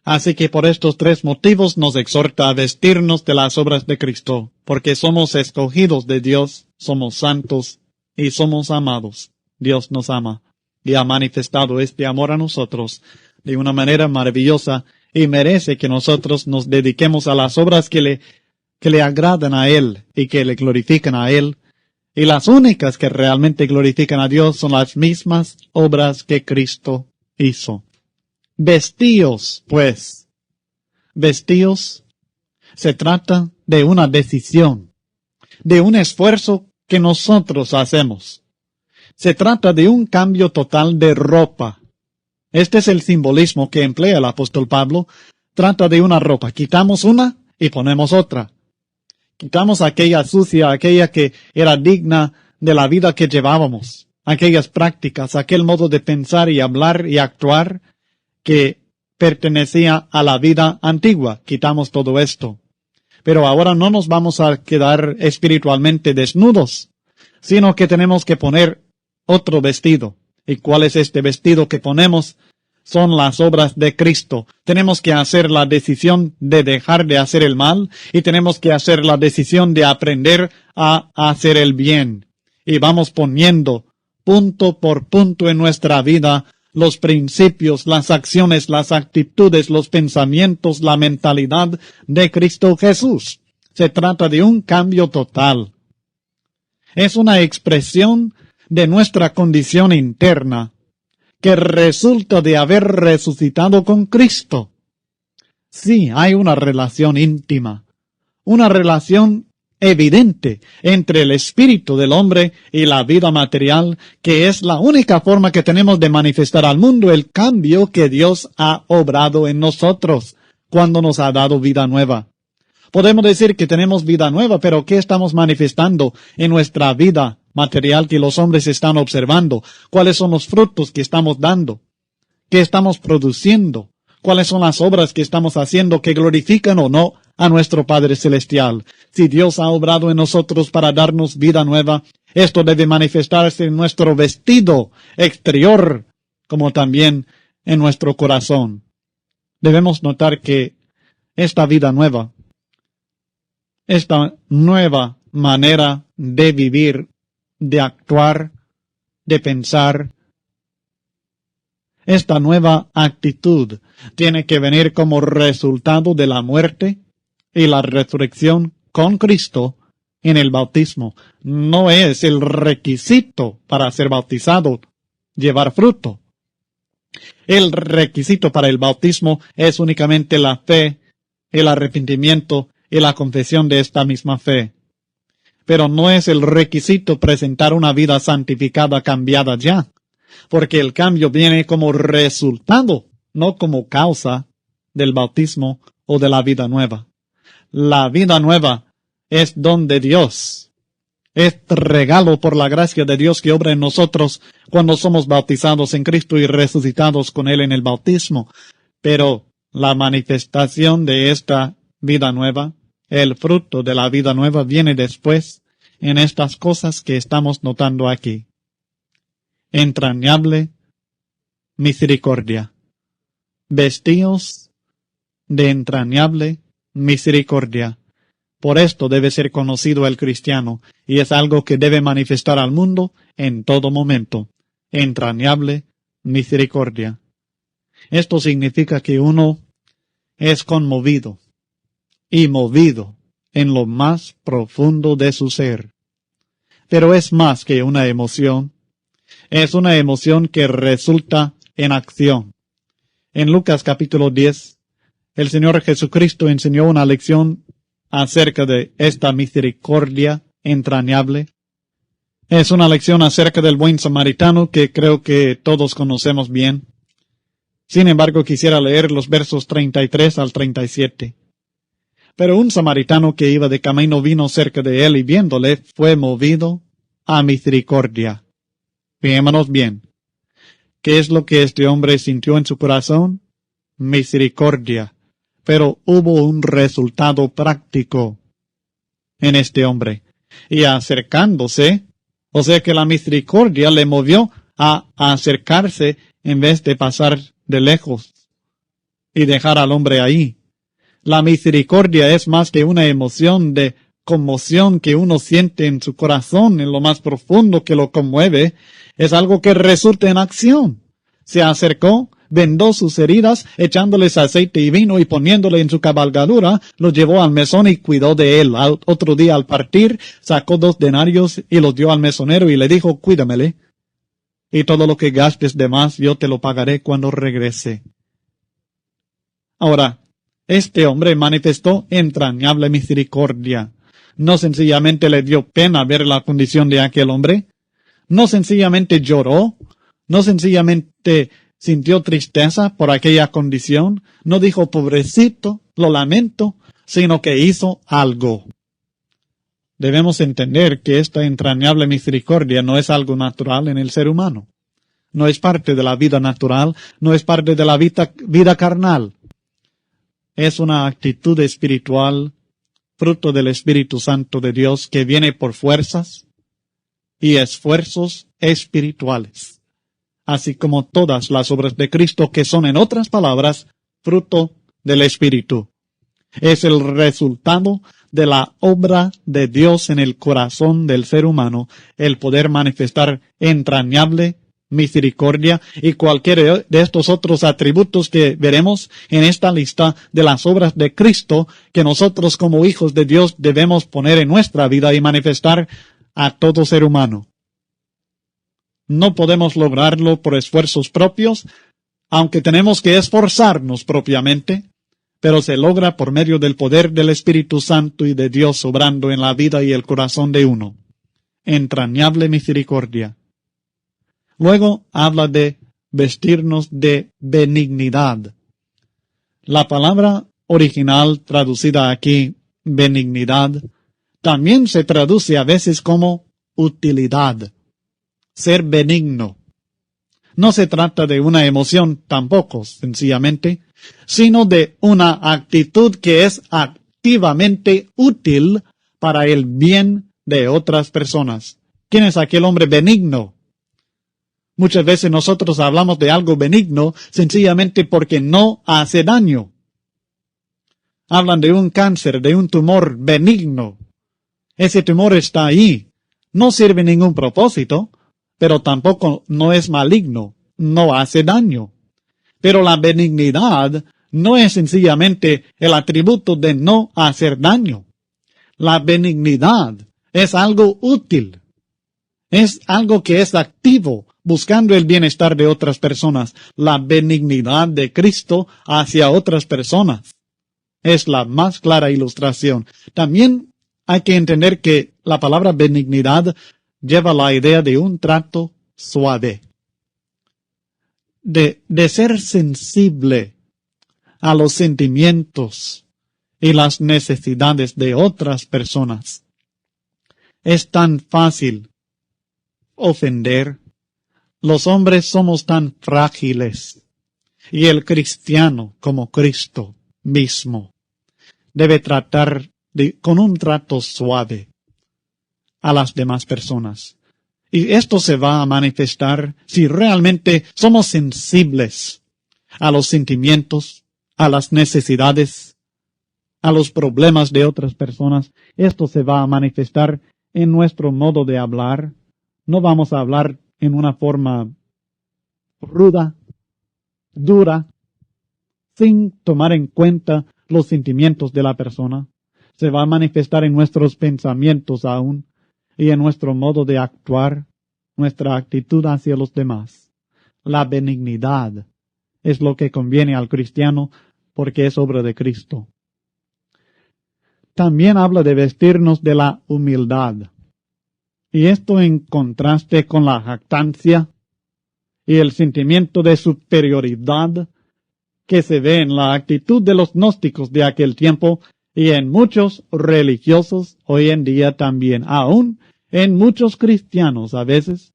Así que por estos tres motivos nos exhorta a vestirnos de las obras de Cristo, porque somos escogidos de Dios, somos santos y somos amados. Dios nos ama y ha manifestado este amor a nosotros de una manera maravillosa y merece que nosotros nos dediquemos a las obras que le agradan a Él y que le glorifican a Él. Y las únicas que realmente glorifican a Dios son las mismas obras que Cristo hizo. Vestíos, pues. Vestíos se trata de una decisión, de un esfuerzo que nosotros hacemos. Se trata de un cambio total de ropa. Este es el simbolismo que emplea el apóstol Pablo. Trata de una ropa. Quitamos una y ponemos otra. Quitamos aquella sucia, aquella que era digna de la vida que llevábamos. Aquellas prácticas, aquel modo de pensar y hablar y actuar que pertenecía a la vida antigua. Quitamos todo esto. Pero ahora no nos vamos a quedar espiritualmente desnudos, sino que tenemos que poner otro vestido. ¿Y cuál es este vestido que ponemos? Son las obras de Cristo. Tenemos que hacer la decisión de dejar de hacer el mal y tenemos que hacer la decisión de aprender a hacer el bien. Y vamos poniendo punto por punto en nuestra vida los principios, las acciones, las actitudes, los pensamientos, la mentalidad de Cristo Jesús. Se trata de un cambio total. Es una expresión de nuestra condición interna que resulta de haber resucitado con Cristo. Sí, hay una relación íntima, una relación evidente entre el espíritu del hombre y la vida material, que es la única forma que tenemos de manifestar al mundo el cambio que Dios ha obrado en nosotros cuando nos ha dado vida nueva. Podemos decir que tenemos vida nueva, pero ¿qué estamos manifestando en nuestra vida material que los hombres están observando? ¿Cuáles son los frutos que estamos dando? ¿Qué estamos produciendo? ¿Cuáles son las obras que estamos haciendo que glorifican o no a nuestro Padre Celestial? Si Dios ha obrado en nosotros para darnos vida nueva, esto debe manifestarse en nuestro vestido exterior, como también en nuestro corazón. Debemos notar que esta vida nueva, esta nueva manera de vivir, de actuar, de pensar, esta nueva actitud tiene que venir como resultado de la muerte y la resurrección con Cristo en el bautismo. No es el requisito para ser bautizado llevar fruto. El requisito para el bautismo es únicamente la fe, el arrepentimiento y la confesión de esta misma fe. Pero no es el requisito presentar una vida santificada cambiada ya, porque el cambio viene como resultado, no como causa del bautismo o de la vida nueva. La vida nueva es don de Dios. Es regalo por la gracia de Dios que obra en nosotros cuando somos bautizados en Cristo y resucitados con Él en el bautismo. Pero la manifestación de esta vida nueva, el fruto de la vida nueva, viene después en estas cosas que estamos notando aquí. Entrañable misericordia. Vestíos de entrañable misericordia. Por esto debe ser conocido el cristiano, y es algo que debe manifestar al mundo en todo momento. Entrañable misericordia. Esto significa que uno es conmovido y movido en lo más profundo de su ser. Pero es más que una emoción. Es una emoción que resulta en acción. En Lucas capítulo 10, el Señor Jesucristo enseñó una lección acerca de esta misericordia entrañable. Es una lección acerca del buen samaritano que creo que todos conocemos bien. Sin embargo, quisiera leer los versos 33 al 37. Pero un samaritano que iba de camino vino cerca de él y viéndole fue movido a misericordia. Fijémonos bien. ¿Qué es lo que este hombre sintió en su corazón? Misericordia. Pero hubo un resultado práctico en este hombre. Y acercándose, o sea que la misericordia le movió a acercarse en vez de pasar de lejos y dejar al hombre ahí. La misericordia es más que una emoción de conmoción que uno siente en su corazón, en lo más profundo que lo conmueve. Es algo que resulta en acción. Se acercó, vendó sus heridas, echándoles aceite y vino y poniéndole en su cabalgadura, lo llevó al mesón y cuidó de él. Otro día al partir, sacó 2 denarios y los dio al mesonero y le dijo, cuídamele, y todo lo que gastes de más yo te lo pagaré cuando regrese. Ahora, este hombre manifestó entrañable misericordia. No sencillamente le dio pena ver la condición de aquel hombre, No sencillamente lloró, no sencillamente sintió tristeza por aquella condición, no dijo pobrecito, lo lamento, sino que hizo algo. Debemos entender que esta entrañable misericordia no es algo natural en el ser humano. No es parte de la vida natural, no es parte de la vida carnal. Es una actitud espiritual, fruto del Espíritu Santo de Dios, que viene por fuerzas y esfuerzos espirituales, así como todas las obras de Cristo, que son, en otras palabras, fruto del Espíritu. Es el resultado de la obra de Dios en el corazón del ser humano, el poder manifestar entrañable misericordia y cualquier de estos otros atributos que veremos en esta lista de las obras de Cristo, que nosotros como hijos de Dios debemos poner en nuestra vida y manifestar a todo ser humano. No podemos lograrlo por esfuerzos propios, aunque tenemos que esforzarnos propiamente, pero se logra por medio del poder del Espíritu Santo y de Dios obrando en la vida y el corazón de uno. Entrañable misericordia. Luego habla de vestirnos de benignidad. La palabra original traducida aquí, benignidad, también se traduce a veces como utilidad. Ser benigno. No se trata de una emoción tampoco, sencillamente, sino de una actitud que es activamente útil para el bien de otras personas. ¿Quién es aquel hombre benigno? Muchas veces nosotros hablamos de algo benigno sencillamente porque no hace daño. Hablan de un cáncer, de un tumor benigno. Ese tumor está ahí. No sirve ningún propósito, pero tampoco no es maligno, no hace daño. Pero la benignidad no es sencillamente el atributo de no hacer daño. La benignidad es algo útil. Es algo que es activo, buscando el bienestar de otras personas. La benignidad de Cristo hacia otras personas es la más clara ilustración. También hay que entender que la palabra benignidad lleva la idea de un trato suave, de ser sensible a los sentimientos y las necesidades de otras personas. Es tan fácil ofender. Los hombres somos tan frágiles, y el cristiano, como Cristo mismo, debe tratar con un trato suave a las demás personas. Y esto se va a manifestar si realmente somos sensibles a los sentimientos, a las necesidades, a los problemas de otras personas. Esto se va a manifestar en nuestro modo de hablar. No vamos a hablar en una forma ruda, dura, sin tomar en cuenta los sentimientos de la persona. Se va a manifestar en nuestros pensamientos aún y en nuestro modo de actuar, nuestra actitud hacia los demás. La benignidad es lo que conviene al cristiano porque es obra de Cristo. También habla de vestirnos de la humildad. Y esto en contraste con la jactancia y el sentimiento de superioridad que se ve en la actitud de los gnósticos de aquel tiempo y en muchos religiosos hoy en día también. Aún en muchos cristianos a veces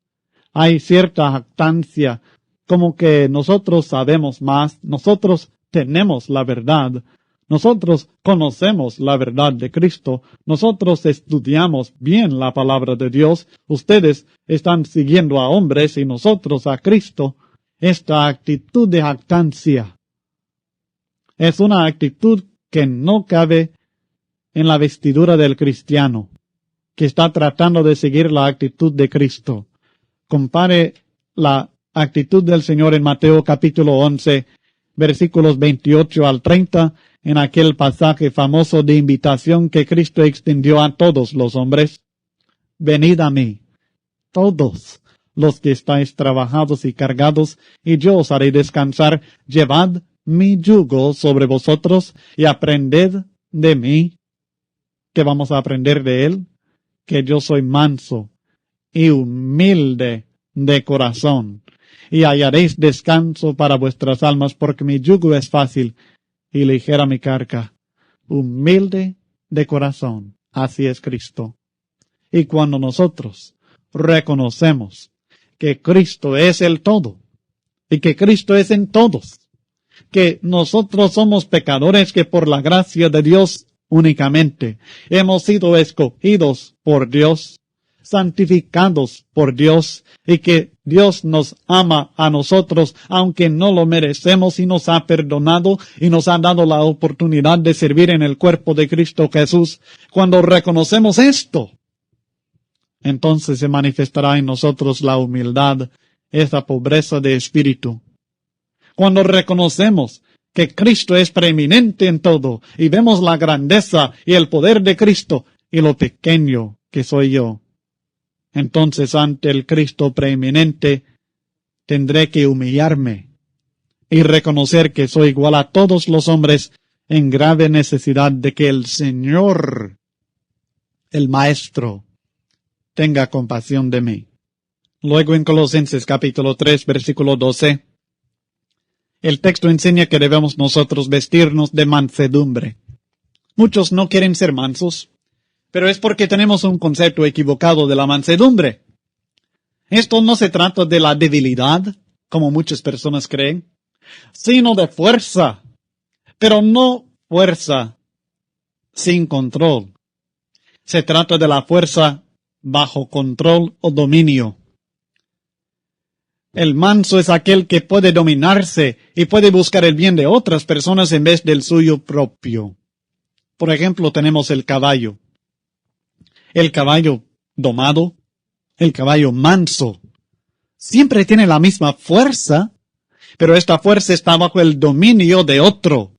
hay cierta jactancia, como que nosotros sabemos más, nosotros tenemos la verdad. Nosotros conocemos la verdad de Cristo, nosotros estudiamos bien la palabra de Dios, ustedes están siguiendo a hombres y nosotros a Cristo. Esta actitud de jactancia es una actitud que no cabe en la vestidura del cristiano, que está tratando de seguir la actitud de Cristo. Compare la actitud del Señor en Mateo capítulo 11, versículos 28 al 30, en aquel pasaje famoso de invitación que Cristo extendió a todos los hombres. Venid a mí, todos los que estáis trabajados y cargados, y yo os haré descansar. Llevad mi yugo sobre vosotros y aprended de mí. ¿Qué vamos a aprender de él? Que yo soy manso y humilde de corazón, y hallaréis descanso para vuestras almas, porque mi yugo es fácil y ligera mi carga. Humilde de corazón, así es Cristo. Y cuando nosotros reconocemos que Cristo es el todo, y que Cristo es en todos, que nosotros somos pecadores, que por la gracia de Dios únicamente hemos sido escogidos por Dios, santificados por Dios, y que Dios nos ama a nosotros aunque no lo merecemos, y nos ha perdonado y nos ha dado la oportunidad de servir en el cuerpo de Cristo Jesús. Cuando reconocemos esto, entonces se manifestará en nosotros la humildad, esa pobreza de espíritu. Cuando reconocemos que Cristo es preeminente en todo y vemos la grandeza y el poder de Cristo y lo pequeño que soy yo, entonces ante el Cristo preeminente tendré que humillarme y reconocer que soy igual a todos los hombres en grave necesidad de que el Señor, el Maestro, tenga compasión de mí. Luego en Colosenses capítulo 3, versículo 12, el texto enseña que debemos nosotros vestirnos de mansedumbre. Muchos no quieren ser mansos, pero es porque tenemos un concepto equivocado de la mansedumbre. Esto no se trata de la debilidad, como muchas personas creen, sino de fuerza, pero no fuerza sin control. Se trata de la fuerza bajo control o dominio. El manso es aquel que puede dominarse y puede buscar el bien de otras personas en vez del suyo propio. Por ejemplo, tenemos el caballo. El caballo domado, el caballo manso, siempre tiene la misma fuerza, pero esta fuerza está bajo el dominio de otro.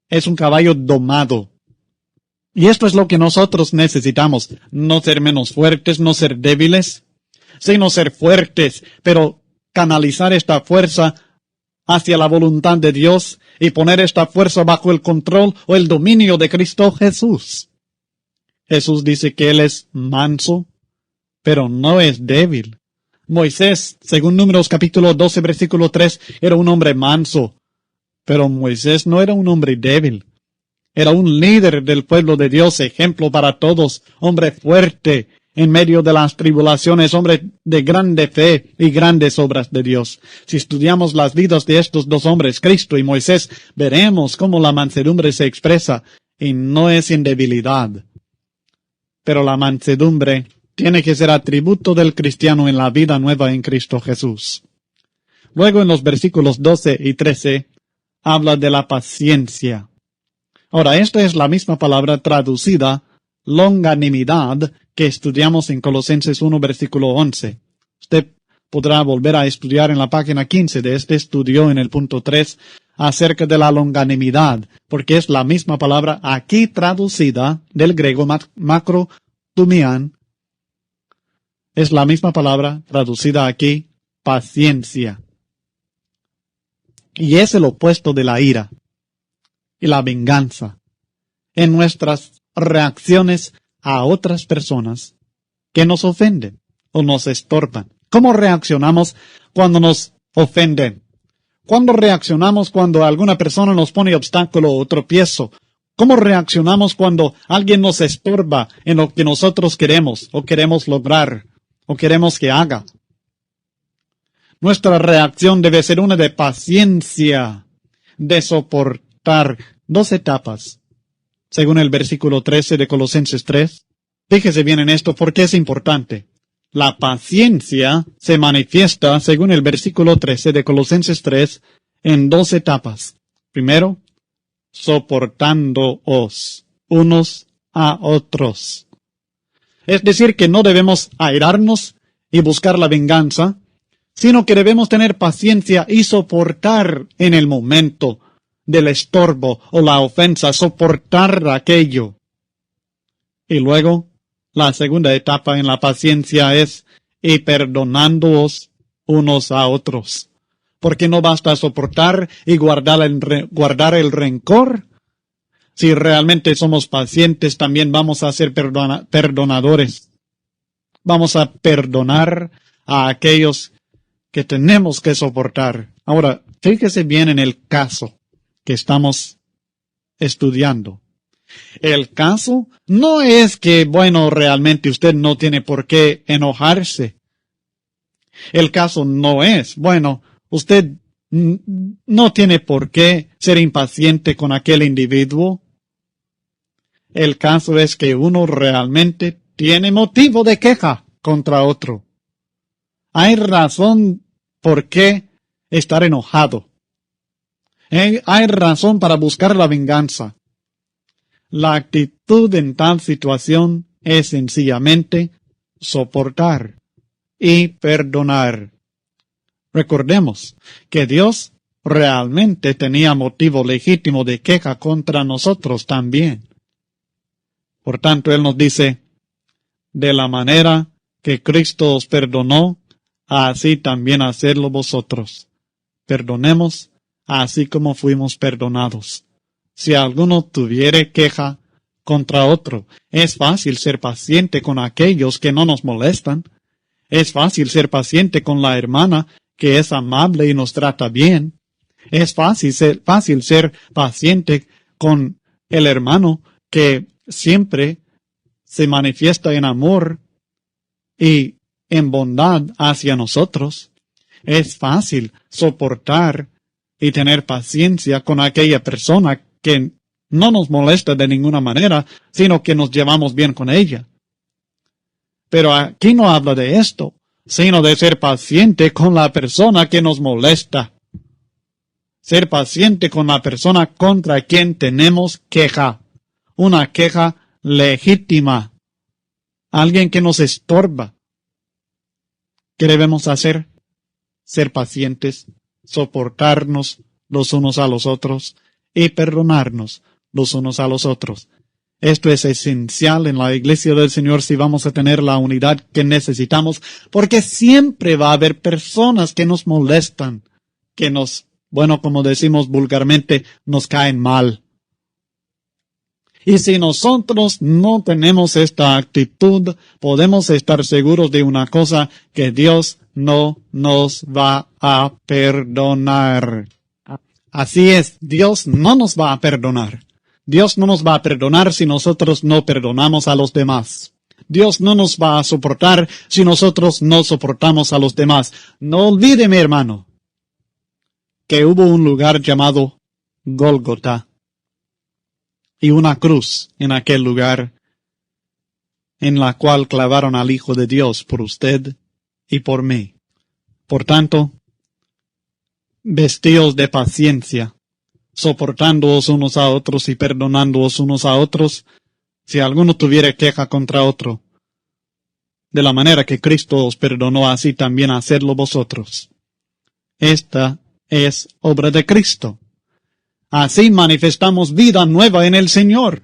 Es un caballo domado. Y esto es lo que nosotros necesitamos. No ser menos fuertes, no ser débiles, sino ser fuertes, pero canalizar esta fuerza hacia la voluntad de Dios y poner esta fuerza bajo el control o el dominio de Cristo Jesús. Jesús dice que Él es manso, pero no es débil. Moisés, según Números capítulo 12, versículo 3, era un hombre manso, pero Moisés no era un hombre débil. Era un líder del pueblo de Dios, ejemplo para todos, hombre fuerte en medio de las tribulaciones, hombre de grande fe y grandes obras de Dios. Si estudiamos las vidas de estos dos hombres, Cristo y Moisés, veremos cómo la mansedumbre se expresa y no es en debilidad. Pero la mansedumbre tiene que ser atributo del cristiano en la vida nueva en Cristo Jesús. Luego en los versículos 12 y 13 habla de la paciencia. Ahora, esta es la misma palabra traducida, longanimidad, que estudiamos en Colosenses 1, versículo 11. Usted podrá volver a estudiar en la página 15 de este estudio en el punto 3 acerca de la longanimidad, porque es la misma palabra aquí traducida del griego macrotumian. Es la misma palabra traducida aquí, paciencia. Y es el opuesto de la ira y la venganza en nuestras reacciones a otras personas que nos ofenden o nos estorban. ¿Cómo reaccionamos cuando nos ofenden? ¿Cómo reaccionamos cuando alguna persona nos pone obstáculo o tropiezo? ¿Cómo reaccionamos cuando alguien nos estorba en lo que nosotros queremos o queremos lograr o queremos que haga? Nuestra reacción debe ser una de paciencia, de soportar. 2 etapas, según el versículo 13 de Colosenses 3. Fíjese bien en esto porque es importante. La paciencia se manifiesta, según el versículo 13 de Colosenses 3, en 2 etapas. Primero, soportándoos unos a otros. Es decir, que no debemos airarnos y buscar la venganza, sino que debemos tener paciencia y soportar en el momento del estorbo o la ofensa, soportar aquello. Y luego, la segunda etapa en la paciencia es y perdonándoos unos a otros. Porque no basta soportar y guardar el rencor. Si realmente somos pacientes, también vamos a ser perdonadores. Vamos a perdonar a aquellos que tenemos que soportar. Ahora, fíjese bien en el caso que estamos estudiando. El caso no es que, bueno, realmente usted no tiene por qué enojarse. El caso no es, bueno, usted no tiene por qué ser impaciente con aquel individuo. El caso es que uno realmente tiene motivo de queja contra otro. Hay razón por qué estar enojado. Hay razón para buscar la venganza. La actitud en tal situación es sencillamente soportar y perdonar. Recordemos que Dios realmente tenía motivo legítimo de queja contra nosotros también. Por tanto, Él nos dice, de la manera que Cristo os perdonó, así también hacedlo vosotros. Perdonemos así como fuimos perdonados. Si alguno tuviere queja contra otro, es fácil ser paciente con aquellos que no nos molestan. Es fácil ser paciente con la hermana que es amable y nos trata bien. Es fácil ser paciente con el hermano que siempre se manifiesta en amor y en bondad hacia nosotros. Es fácil soportar y tener paciencia con aquella persona que no nos molesta de ninguna manera, sino que nos llevamos bien con ella. Pero aquí no habla de esto, sino de ser paciente con la persona que nos molesta. Ser paciente con la persona contra quien tenemos queja. Una queja legítima. Alguien que nos estorba. ¿Qué debemos hacer? Ser pacientes, soportarnos los unos a los otros y perdonarnos los unos a los otros. Esto es esencial en la iglesia del Señor si vamos a tener la unidad que necesitamos, porque siempre va a haber personas que nos molestan, que nos, bueno, como decimos vulgarmente, nos caen mal. Y si nosotros no tenemos esta actitud, podemos estar seguros de una cosa, que Dios no nos va a perdonar. Así es, Dios no nos va a perdonar. Dios no nos va a perdonar si nosotros no perdonamos a los demás. Dios no nos va a soportar si nosotros no soportamos a los demás. No olvide, mi hermano, que hubo un lugar llamado Gólgota y una cruz en aquel lugar en la cual clavaron al Hijo de Dios por usted y por mí. Por tanto, vestíos de paciencia, soportándoos unos a otros y perdonándoos unos a otros, si alguno tuviere queja contra otro. De la manera que Cristo os perdonó, así también hacedlo vosotros. Esta es obra de Cristo. Así manifestamos vida nueva en el Señor.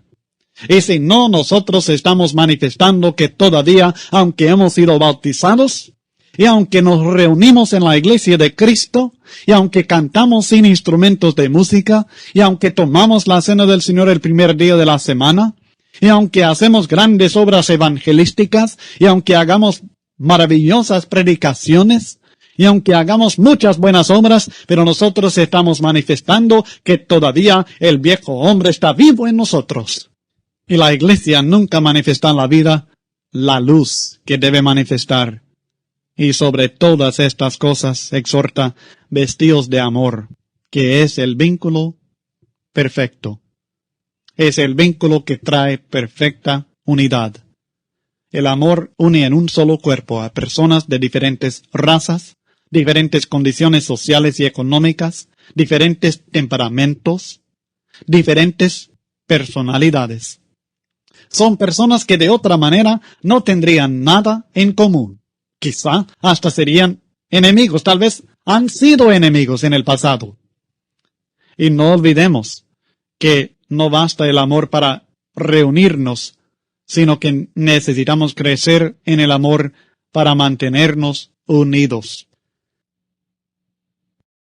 Y si no, nosotros estamos manifestando que todavía, aunque hemos sido bautizados, y aunque nos reunimos en la iglesia de Cristo, y aunque cantamos sin instrumentos de música, y aunque tomamos la cena del Señor el primer día de la semana, y aunque hacemos grandes obras evangelísticas, y aunque hagamos maravillosas predicaciones, y aunque hagamos muchas buenas obras, pero nosotros estamos manifestando que todavía el viejo hombre está vivo en nosotros. Y la iglesia nunca manifiesta en la vida la luz que debe manifestar. Y sobre todas estas cosas exhorta, vestíos de amor, que es el vínculo perfecto. Es el vínculo que trae perfecta unidad. El amor une en un solo cuerpo a personas de diferentes razas, diferentes condiciones sociales y económicas, diferentes temperamentos, diferentes personalidades. Son personas que de otra manera no tendrían nada en común. Quizá hasta serían enemigos, tal vez han sido enemigos en el pasado. Y no olvidemos que no basta el amor para reunirnos, sino que necesitamos crecer en el amor para mantenernos unidos.